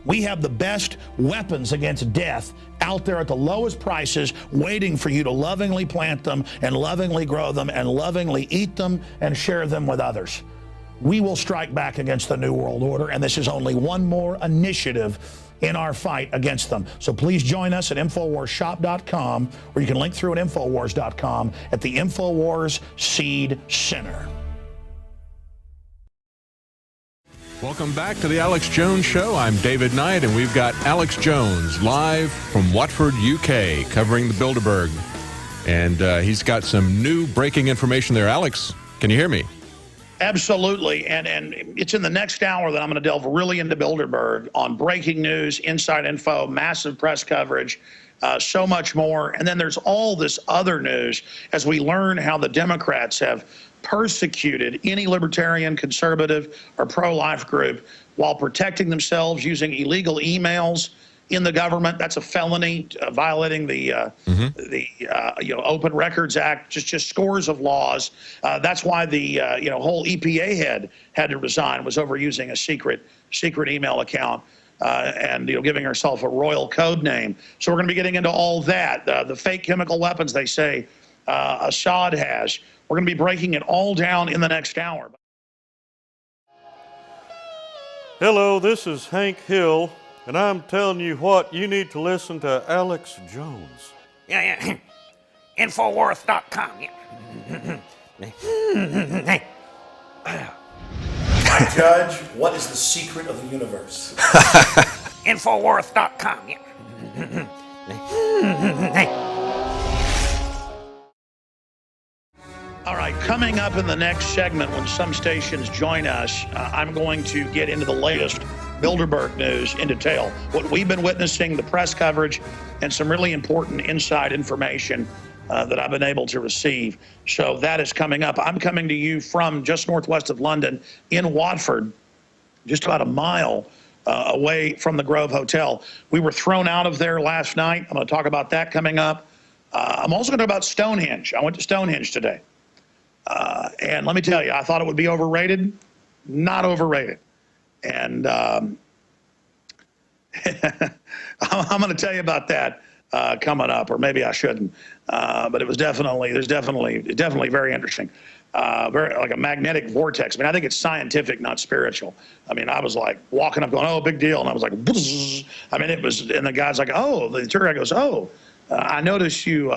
We have the best weapons against death out there at the lowest prices, waiting for you to lovingly plant them and lovingly grow them and lovingly eat them and share them with others. We will strike back against the New World Order, and this is only one more initiative in our fight against them. So please join us at InfoWarsShop.com, or you can link through at Infowars.com at the InfoWars Seed Center. Welcome back to the Alex Jones Show. I'm David Knight, and we've got Alex Jones live from Watford, UK, covering the Bilderberg. And he's got some new breaking information there. Alex, can you hear me? Absolutely, and it's in the next hour that I'm going to delve really into Bilderberg on breaking news, inside info, massive press coverage, so much more. And then there's all this other news as we learn how the Democrats have persecuted any libertarian, conservative, or pro-life group while protecting themselves using illegal emails in the government. That's a felony, violating the Open Records Act, just scores of laws. That's why the whole EPA head had to resign, was over using a secret email account and giving herself a royal code name. So we're going to be getting into all that. The fake chemical weapons, they say, Assad has. We're going to be breaking it all down in the next hour. Hello, this is Hank Hill, and I'm telling you what, you need to listen to Alex Jones. Yeah. Infowars.com. Yeah. My judge, what is the secret of the universe? Infowars.com. Yeah. All right, coming up in the next segment when some stations join us, I'm going to get into the latest Bilderberg news in detail, what we've been witnessing, the press coverage, and some really important inside information that I've been able to receive. So that is coming up. I'm coming to you from just northwest of London in Watford, just about a mile away from the Grove Hotel. We were thrown out of there last night. I'm going to talk about that coming up. I'm also going to talk about Stonehenge. I went to Stonehenge today. And let me tell you, I thought it would be overrated. Not overrated. And I'm going to tell you about that coming up, or maybe I shouldn't. But it was definitely very interesting. Very like a magnetic vortex. I mean, I think it's scientific, not spiritual. I mean, I was like walking up going, oh, big deal. And I was like, buzz. I mean, it was, and the guy's like, oh, the tour guide goes, oh, I noticed you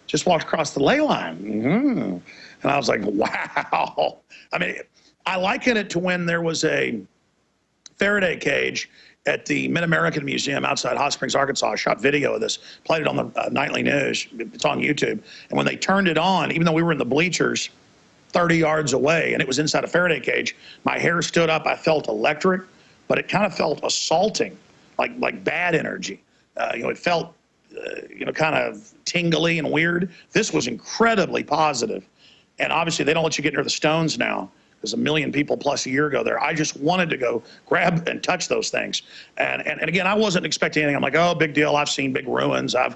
just walked across the ley line. Mm-hmm. And I was like, wow. I mean, I liken it to when there was a Faraday cage at the Mid-American Museum outside Hot Springs, Arkansas. I shot video of this, played it on the nightly news. It's on YouTube. And when they turned it on, even though we were in the bleachers 30 yards away and it was inside a Faraday cage, my hair stood up. I felt electric, but it kind of felt assaulting, like bad energy. It felt, kind of tingly and weird. This was incredibly positive. And obviously they don't let you get near the stones now. There's 1 million people plus a year ago there. I just wanted to go grab and touch those things. And again, I wasn't expecting anything. I'm like, oh, big deal. I've seen big ruins. I've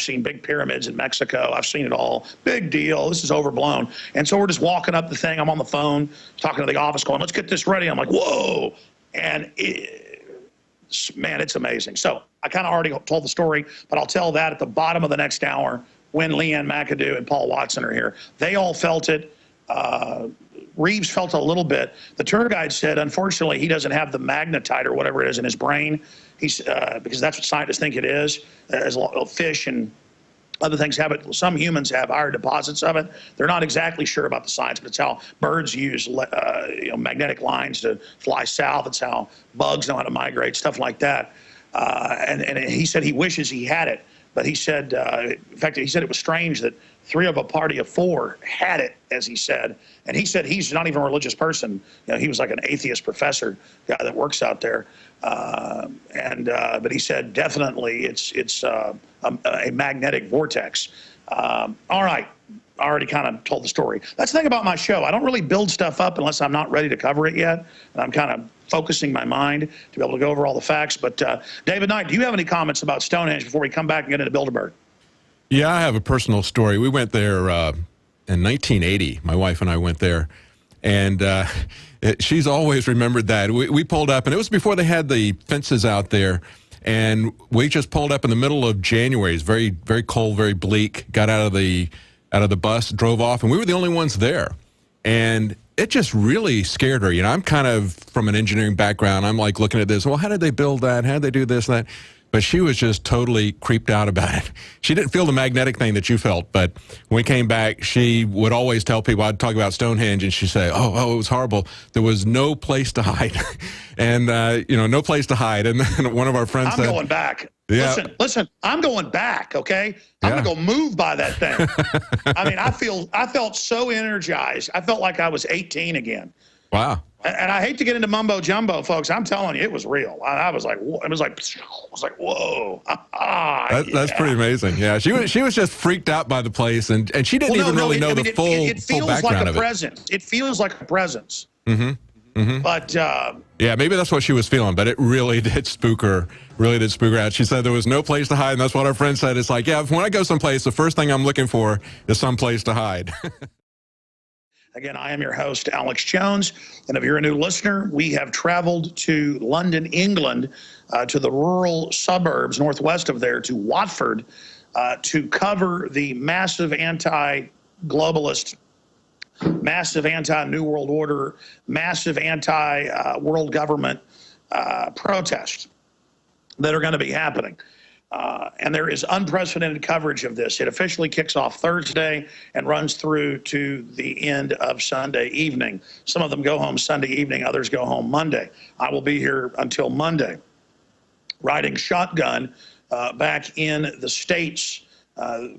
seen big pyramids in Mexico. I've seen it all. Big deal. This is overblown. And so we're just walking up the thing. I'm on the phone talking to the office going, let's get this ready. I'm like, whoa. And man, it's amazing. So I kind of already told the story, but I'll tell that at the bottom of the next hour when Leanne McAdoo and Paul Watson are here. They all felt it. Reeves felt a little bit. The tour guide said, unfortunately, he doesn't have the magnetite or whatever it is in his brain. He's because that's what scientists think it is. As fish and other things have it. Some humans have higher deposits of it. They're not exactly sure about the science, but it's how birds use magnetic lines to fly south. It's how bugs know how to migrate, stuff like that. And he said he wishes he had it. But he said, in fact, he said it was strange that 3 of a party of 4 had it, as he said. And he said he's not even a religious person. He was like an atheist professor guy that works out there. But he said definitely it's a magnetic vortex. All right. I already kind of told the story. That's the thing about my show. I don't really build stuff up unless I'm not ready to cover it yet. And I'm kind of focusing my mind to be able to go over all the facts. But David Knight, do you have any comments about Stonehenge before we come back and get into Bilderberg? Yeah, I have a personal story. We went there in 1980. My wife and I went there. And she's always remembered that. We pulled up, and it was before they had the fences out there. And we just pulled up in the middle of January. It's very, very cold, very bleak. Got out of the bus, drove off, and we were the only ones there. And it just really scared her. I'm kind of from an engineering background. I'm like looking at this. Well, how did they build that? How did they do this and that? But she was just totally creeped out about it. She didn't feel the magnetic thing that you felt. But when we came back, she would always tell people, I'd talk about Stonehenge, and she'd say, oh, it was horrible. There was no place to hide. And, no place to hide. And then one of our friends said, I'm going back. Yeah. Listen, I'm going back, okay? I'm going to go move by that thing. I mean, I felt so energized. I felt like I was 18 again. Wow. And I hate to get into mumbo jumbo, folks. I'm telling you, it was real. I was like, whoa. That's pretty amazing. Yeah, she was just freaked out by the place, and she didn't even really know the full background of it. It feels like a presence. Mm-hmm. Mm-hmm. But yeah, maybe that's what she was feeling, but it really did spook her. Really did spook her out. She said there was no place to hide, and that's what our friend said. It's like, yeah, when I go someplace, the first thing I'm looking for is some place to hide. Again, I am your host, Alex Jones, and if you're a new listener, we have traveled to London, England, to the rural suburbs northwest of there, to Watford, to cover the massive anti-globalist, massive anti-New World Order, massive anti-world government protests that are going to be happening. And there is unprecedented coverage of this. It officially kicks off Thursday and runs through to the end of Sunday evening. Some of them go home Sunday evening, others go home Monday. I will be here until Monday, riding shotgun back in the States.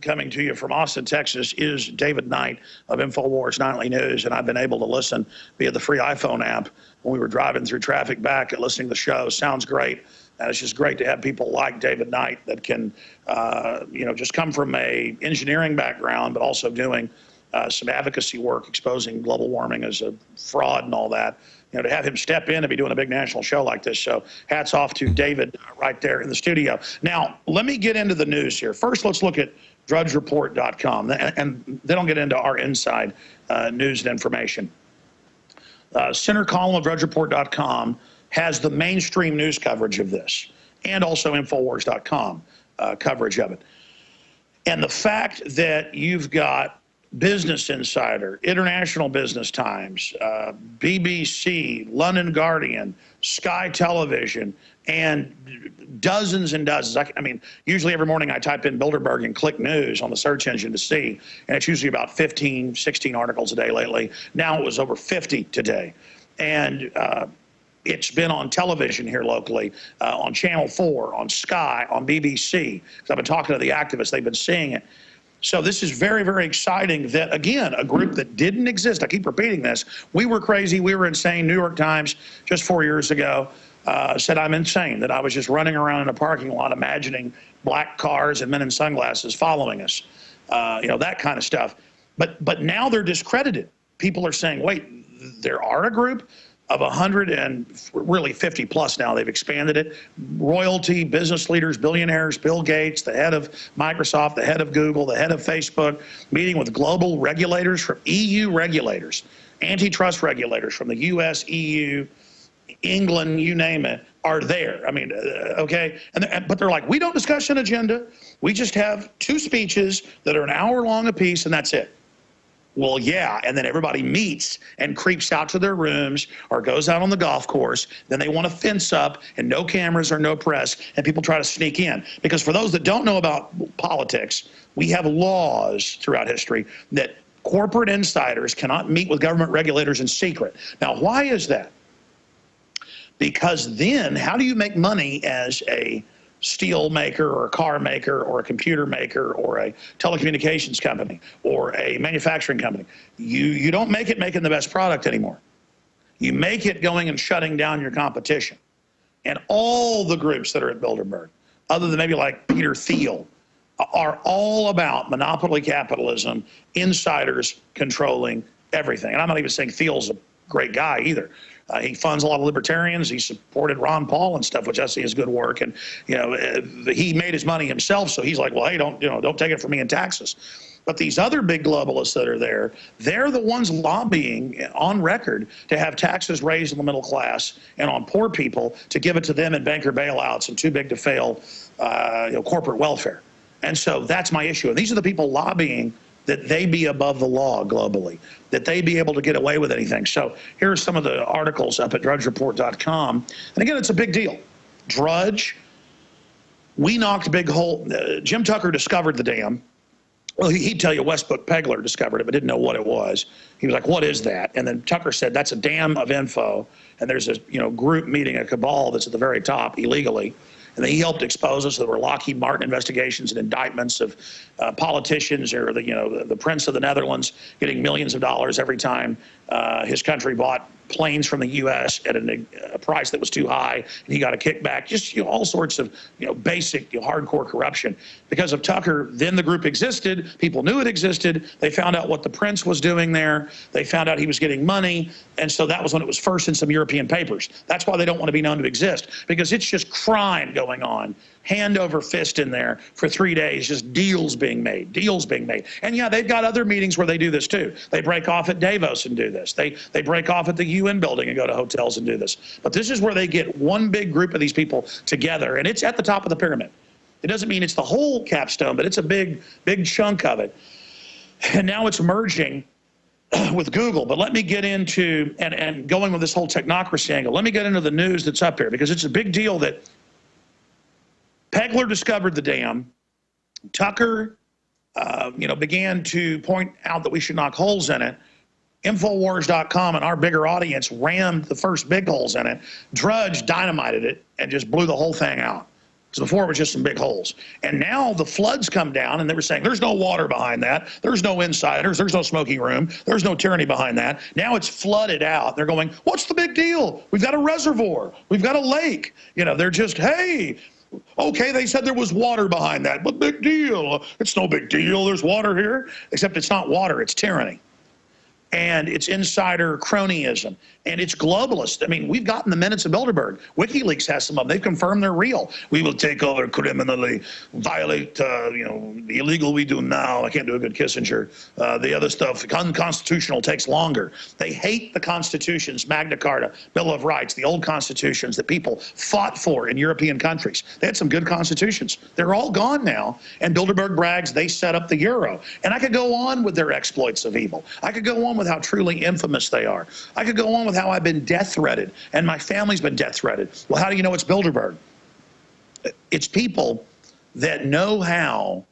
Coming to you from Austin, Texas, is David Knight of InfoWars Nightly News, and I've been able to listen via the free iPhone app when we were driving through traffic back and listening to the show. Sounds great. And it's just great to have people like David Knight that can, just come from a engineering background, but also doing some advocacy work, exposing global warming as a fraud and all that. To have him step in and be doing a big national show like this. So hats off to David right there in the studio. Now, let me get into the news here. First, let's look at drudgereport.com, and then I'll get into our inside news and information. Center column of drudgereport.com has the mainstream news coverage of this, and also Infowars.com coverage of it. And the fact that you've got Business Insider, International Business Times, BBC, London Guardian, Sky Television, and dozens and dozens. I mean, usually every morning I type in Bilderberg and click news on the search engine to see, and it's usually about 15, 16 articles a day lately. Now it was over 50 today. And it's been on television here locally, on Channel 4, on Sky, on BBC. Because I've been talking to the activists, they've been seeing it. So this is very, very exciting that, again, a group that didn't exist, I keep repeating this, we were crazy, we were insane. New York Times, just 4 years ago, said I'm insane, that I was just running around in a parking lot imagining black cars and men in sunglasses following us, that kind of stuff. But now they're discredited. People are saying, wait, there are a group of 100 and really 50 plus now. They've expanded it. Royalty, business leaders, billionaires, Bill Gates, the head of Microsoft, the head of Google, the head of Facebook, meeting with global regulators from EU regulators, antitrust regulators from the US, EU, England, you name it, are there. I mean, okay. But they're like, we don't discuss an agenda. We just have 2 speeches that are an hour long apiece, and that's it. Well, yeah, and then everybody meets and creeps out to their rooms or goes out on the golf course. Then they want to fence up and no cameras or no press, and people try to sneak in. Because for those that don't know about politics, we have laws throughout history that corporate insiders cannot meet with government regulators in secret. Now, why is that? Because then how do you make money as a steel maker or a car maker or a computer maker or a telecommunications company or a manufacturing company? You don't make it making the best product anymore. You make it going and shutting down your competition. And all the groups that are at Bilderberg, other than maybe like Peter Thiel, are all about monopoly capitalism, insiders controlling everything. And I'm not even saying Thiel's a great guy either. He funds a lot of libertarians. He supported Ron Paul and stuff, which I see as good work. And he made his money himself, so he's like, well, hey, don't take it from me in taxes. But these other big globalists that are there, they're the ones lobbying on record to have taxes raised in the middle class and on poor people to give it to them in banker bailouts and too big to fail corporate welfare. And so that's my issue. And these are the people lobbying that they be above the law globally, that they be able to get away with anything. So here are some of the articles up at drudgereport.com. And again, it's a big deal. Drudge, we knocked big hole. Jim Tucker discovered the dam. Well, he'd tell you Westbrook Pegler discovered it, but didn't know what it was. He was like, what is that? And then Tucker said, that's a dam of info. And there's a group meeting, a cabal that's at the very top illegally. And then he helped expose us. There were Lockheed Martin investigations and indictments of politicians or the Prince of the Netherlands getting millions of dollars every time his country bought planes from the U.S. at a price that was too high, and he got a kickback. Just all sorts of basic hardcore corruption. Because of Tucker, then the group existed. People knew it existed. They found out what the Prince was doing there. They found out he was getting money, and so that was when it was first in some European papers. That's why they don't want to be known to exist, because it's just crime going on, hand over fist in there for 3 days, just deals being made. And yeah, they've got other meetings where they do this too. They break off at Davos and do this. They break off at the UN building and go to hotels and do this. But this is where they get one big group of these people together, and it's at the top of the pyramid. It doesn't mean it's the whole capstone, but it's a big chunk of it. And now it's merging with Google. But let me get into, and going with this whole technocracy angle, let me get into the news that's up here, because it's a big deal that Pegler discovered the dam. Tucker, began to point out that we should knock holes in it. Infowars.com and our bigger audience rammed the first big holes in it. Drudge dynamited it and just blew the whole thing out. Because before it was just some big holes. And now the floods come down and they were saying there's no water behind that. There's no insiders. There's no smoking room. There's no tyranny behind that. Now it's flooded out. They're going, what's the big deal? We've got a reservoir. We've got a lake. They're just, hey, okay, they said there was water behind that, but big deal. It's no big deal. There's water here. Except it's not water. It's tyranny. And it's insider cronyism, and it's globalist. I mean, we've gotten the minutes of Bilderberg. WikiLeaks has some of them. They've confirmed they're real. We will take over criminally, violate, the illegal we do now. I can't do a good Kissinger. The other stuff, unconstitutional, takes longer. They hate the constitutions, Magna Carta, Bill of Rights, the old constitutions that people fought for in European countries. They had some good constitutions. They're all gone now, and Bilderberg brags they set up the euro. And I could go on with their exploits of evil. I could go on with how truly infamous they are. I could go on with how I've been death threatened and my family's been death threatened. Well, how do you know it's Bilderberg? It's people that know how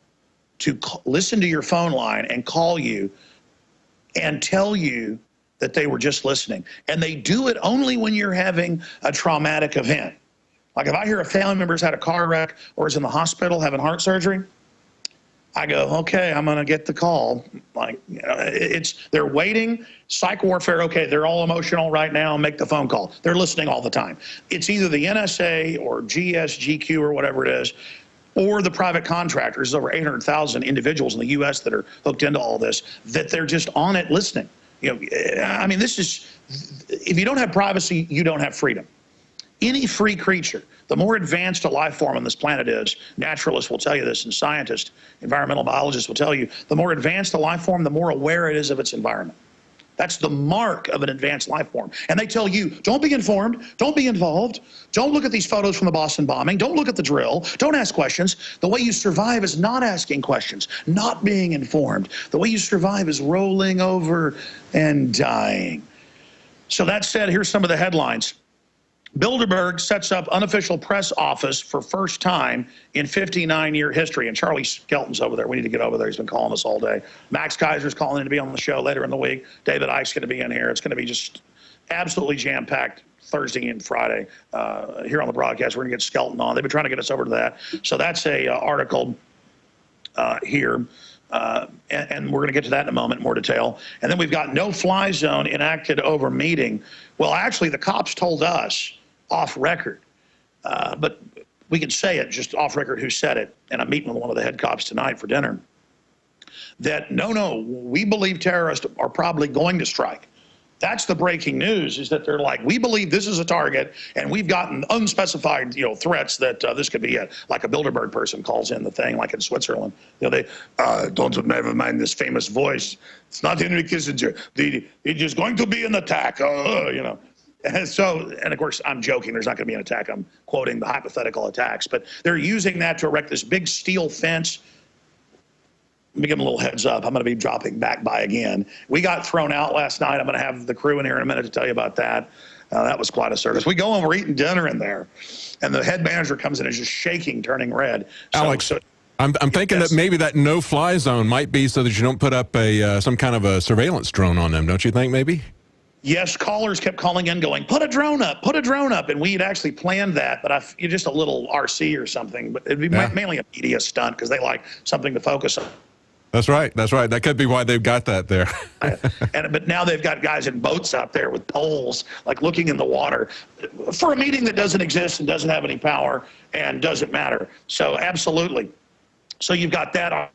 to listen to your phone line and call you and tell you that they were just listening. And they do it only when you're having a traumatic event. Like if I hear a family member's had a car wreck or is in the hospital having heart surgery, I go, okay, I'm going to get the call. Like, they're waiting, psych warfare, okay, they're all emotional right now, make the phone call. They're listening all the time. It's either the NSA or GSGQ or whatever it is, or the private contractors. There's over 800,000 individuals in the U.S. that are hooked into all this, that they're just on it listening. I mean, this is, if you don't have privacy, you don't have freedom. Any free creature, the more advanced a life form on this planet is, naturalists will tell you this, and scientists, environmental biologists will tell you, the more advanced a life form, the more aware it is of its environment. That's the mark of an advanced life form. And they tell you, don't be informed, don't be involved, don't look at these photos from the Boston bombing, don't look at the drill, don't ask questions. The way you survive is not asking questions, not being informed. The way you survive is rolling over and dying. So that said, here's some of the headlines. Bilderberg sets up unofficial press office for first time in 59-year history. And Charlie Skelton's over there. We need to get over there. He's been calling us all day. Max Kaiser's calling in to be on the show later in the week. David Icke's going to be in here. It's going to be just absolutely jam-packed Thursday and Friday here on the broadcast. We're going to get Skelton on. They've been trying to get us over to that. So that's a article here. And we're going to get to that in a moment, more detail. And then we've got no-fly zone enacted over meeting. Well, actually, the cops told us off record, but we can say it just off record who said it, and I'm meeting with one of the head cops tonight for dinner, that no, we believe terrorists are probably going to strike. That's the breaking news, is that they're like, we believe this is a target, and we've gotten unspecified, threats that this could be it. Like a Bilderberg person calls in the thing, like in Switzerland. They don't never mind this famous voice. It's not Henry Kissinger. It is going to be an attack. And so, and of course, I'm joking. There's not going to be an attack. I'm quoting the hypothetical attacks, but they're using that to erect this big steel fence. Let me give them a little heads up. I'm going to be dropping back by again. We got thrown out last night. I'm going to have the crew in here in a minute to tell you about that. That was quite a service. We go and we're eating dinner in there, and the head manager comes in and is just shaking, turning red. Alex, I'm thinking that maybe that no-fly zone might be so that you don't put up some kind of a surveillance drone on them, don't you think, maybe? Yes, callers kept calling in going, put a drone up, put a drone up. And we had actually planned that, but just a little RC or something. But it'd be mainly a media stunt because they like something to focus on. That's right. That's right. That could be why they've got that there. But now they've got guys in boats out there with poles, like looking in the water for a meeting that doesn't exist and doesn't have any power and doesn't matter. So absolutely. So you've got that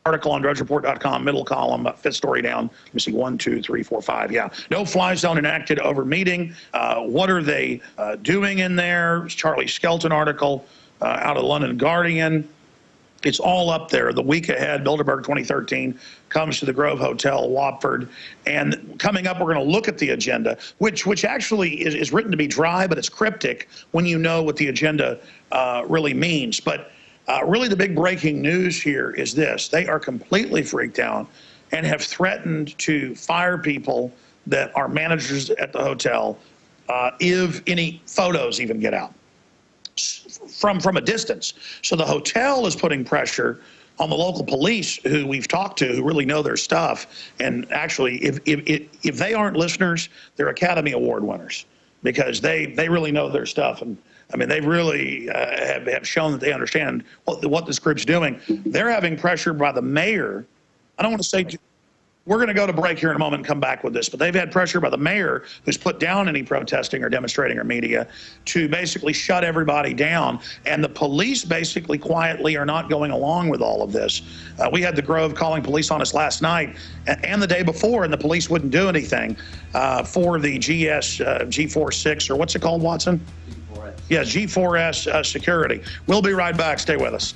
article on drudgereport.com, middle column, fifth story down. Let me see, 1, 2, 3, 4, 5. Yeah. No fly zone enacted over meeting. What are they doing in there? Charlie Skelton article out of the London Guardian. It's all up there. The week ahead, Bilderberg 2013 comes to the Grove Hotel, Watford. And coming up, we're going to look at the agenda, which actually is written to be dry, but it's cryptic when you know what the agenda really means. But Really, the big breaking news here is this. They are completely freaked out and have threatened to fire people that are managers at the hotel if any photos even get out from a distance. So the hotel is putting pressure on the local police who we've talked to, who really know their stuff. And actually, if they aren't listeners, they're Academy Award winners, because they really know their stuff. And I mean, they really have shown that they understand what this group's doing. They're having pressure by the mayor. I don't want to say, we're going to go to break here in a moment and come back with this, but they've had pressure by the mayor, who's put down any protesting or demonstrating or media, to basically shut everybody down. And the police basically quietly are not going along with all of this. We had the Grove calling police on us last night and the day before, and the police wouldn't do anything for the G46, or what's it called, Watson? G4S. Yeah, G4S security. We'll be right back. Stay with us.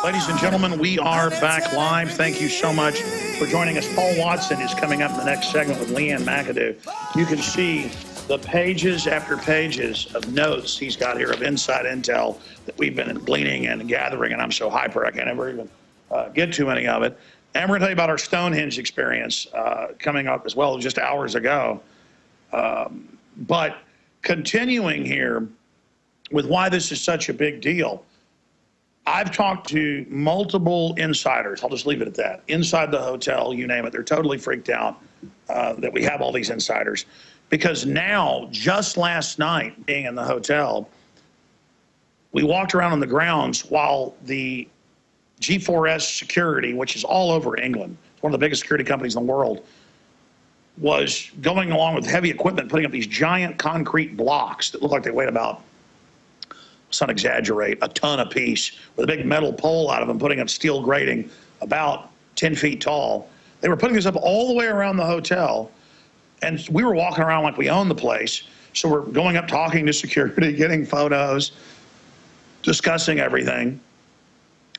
Ladies and gentlemen, we are back live. Thank you so much for joining us. Paul Watson is coming up in the next segment with Leanne McAdoo. You can see the pages after pages of notes he's got here of inside intel that we've been gleaning and gathering, and I'm so hyper I can't ever even get to any of it. And we're going to tell you about our Stonehenge experience coming up as well, just hours ago. But continuing here with why this is such a big deal, I've talked to multiple insiders. I'll just leave it at that. Inside the hotel, you name it. They're totally freaked out that we have all these insiders. Because now, just last night, being in the hotel, we walked around on the grounds while the G4S security, which is all over England, it's one of the biggest security companies in the world, was going along with heavy equipment, putting up these giant concrete blocks that look like they weighed about, let's not exaggerate, a ton apiece, with a big metal pole out of them, putting up steel grating about 10 feet tall. They were putting this up all the way around the hotel, and we were walking around like we own the place. So we're going up, talking to security, getting photos, discussing everything.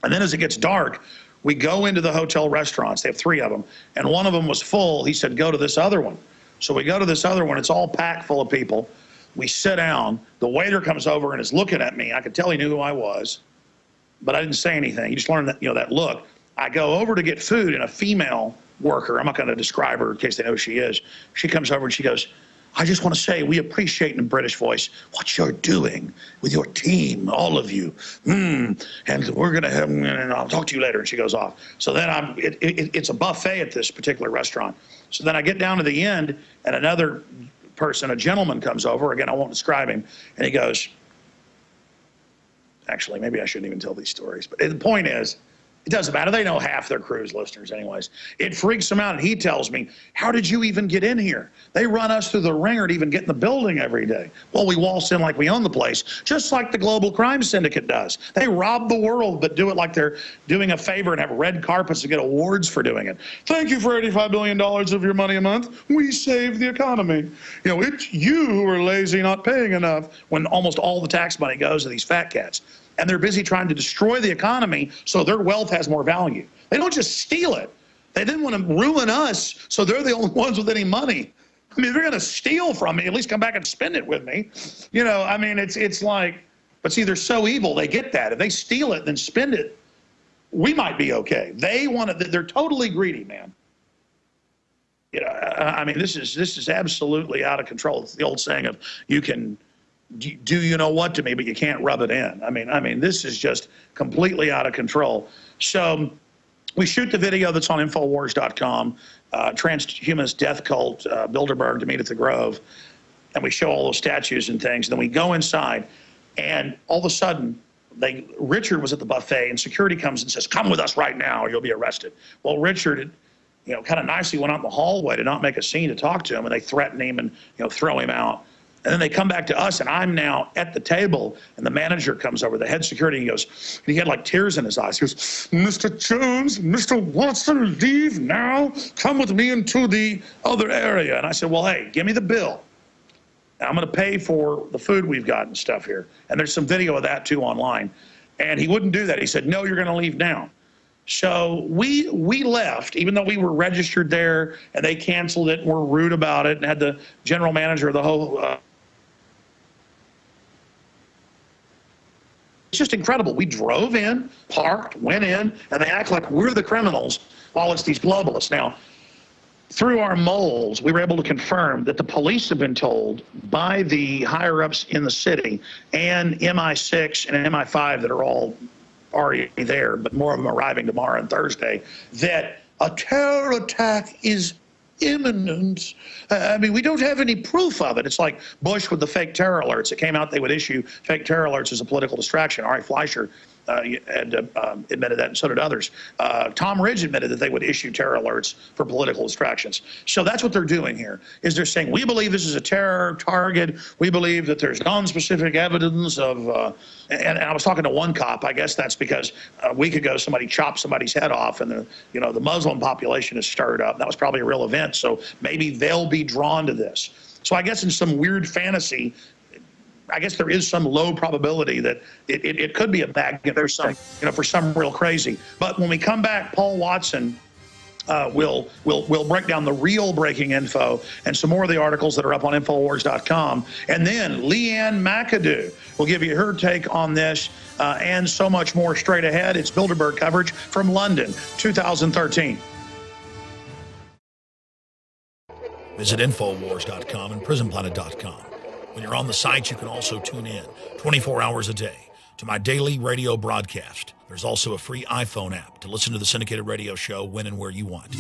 And then as it gets dark, we go into the hotel restaurants. They have 3 of them, and one of them was full. He said, go to this other one. So we go to this other one. It's all packed full of people. We sit down. The waiter comes over and is looking at me. I could tell he knew who I was, but I didn't say anything. You just learned that, that look. I go over to get food, and a female worker, I'm not going to describe her in case they know who she is. She comes over and she goes, I just want to say we appreciate in a British voice what you're doing with your team, all of you. And we're going to have, and I'll talk to you later. And she goes off. So then it's a buffet at this particular restaurant. So then I get down to the end, and another person, a gentleman, comes over. Again, I won't describe him. And he goes, actually, maybe I shouldn't even tell these stories. But the point is, it doesn't matter. They know half their crew's listeners anyways. It freaks him out, and he tells me, how did you even get in here? They run us through the ringer to even get in the building every day. Well, we waltz in like we own the place, just like the global crime syndicate does. They rob the world, but do it like they're doing a favor and have red carpets to get awards for doing it. Thank you for $85 billion of your money a month. We save the economy. It's you who are lazy, not paying enough, when almost all the tax money goes to these fat cats. And they're busy trying to destroy the economy so their wealth has more value. They don't just steal it. They didn't want to ruin us so they're the only ones with any money. I mean, if they're going to steal from me, at least come back and spend it with me. I mean, it's like, but see, they're so evil, they get that. If they steal it, then spend it, we might be okay. They want to, they're totally greedy, man. I mean, this is absolutely out of control. It's the old saying of, you can do you know what to me, but you can't rub it in. I mean, this is just completely out of control. So we shoot the video that's on Infowars.com, transhumanist death cult, Bilderberg to meet at the Grove, and we show all those statues and things. And then we go inside, and all of a sudden, Richard was at the buffet, and security comes and says, come with us right now, or you'll be arrested. Well, Richard, kind of nicely went out in the hallway to not make a scene to talk to him, and they threaten him and, throw him out. And then they come back to us, and I'm now at the table, and the manager comes over, the head security, and he goes, and he had like tears in his eyes. He goes, Mr. Jones, Mr. Watson, leave now. Come with me into the other area. And I said, well, hey, give me the bill. I'm going to pay for the food we've got and stuff here. And there's some video of that, too, online. And he wouldn't do that. He said, no, you're going to leave now. So we left, even though we were registered there, and they canceled it and were rude about it and had the general manager of the whole just incredible. We drove in, parked, went in, and they act like we're the criminals while it's these globalists. Now, through our moles, we were able to confirm that the police have been told by the higher-ups in the city and MI6 and MI5 that are all already there, but more of them arriving tomorrow and Thursday, that a terror attack is imminent. I mean, we don't have any proof of it. It's like Bush with the fake terror alerts. It came out they would issue fake terror alerts as a political distraction. Ari Fleischer had admitted that, and so did others. Tom Ridge admitted that they would issue terror alerts for political distractions. So that's what they're doing here, is they're saying, we believe this is a terror target. We believe that there's non-specific evidence of, and I was talking to one cop. I guess that's because a week ago somebody chopped somebody's head off, and the Muslim population is stirred up. That was probably a real event, so maybe they'll be drawn to this. So I guess in some weird fantasy, I guess there is some low probability that it could be a magnet. There's some, for some real crazy. But when we come back, Paul Watson will break down the real breaking info and some more of the articles that are up on Infowars.com. And then Leanne McAdoo will give you her take on this and so much more straight ahead. It's Bilderberg coverage from London, 2013. Visit Infowars.com and PrisonPlanet.com. When you're on the site, you can also tune in 24 hours a day to my daily radio broadcast. There's also a free iPhone app to listen to the syndicated radio show when and where you want.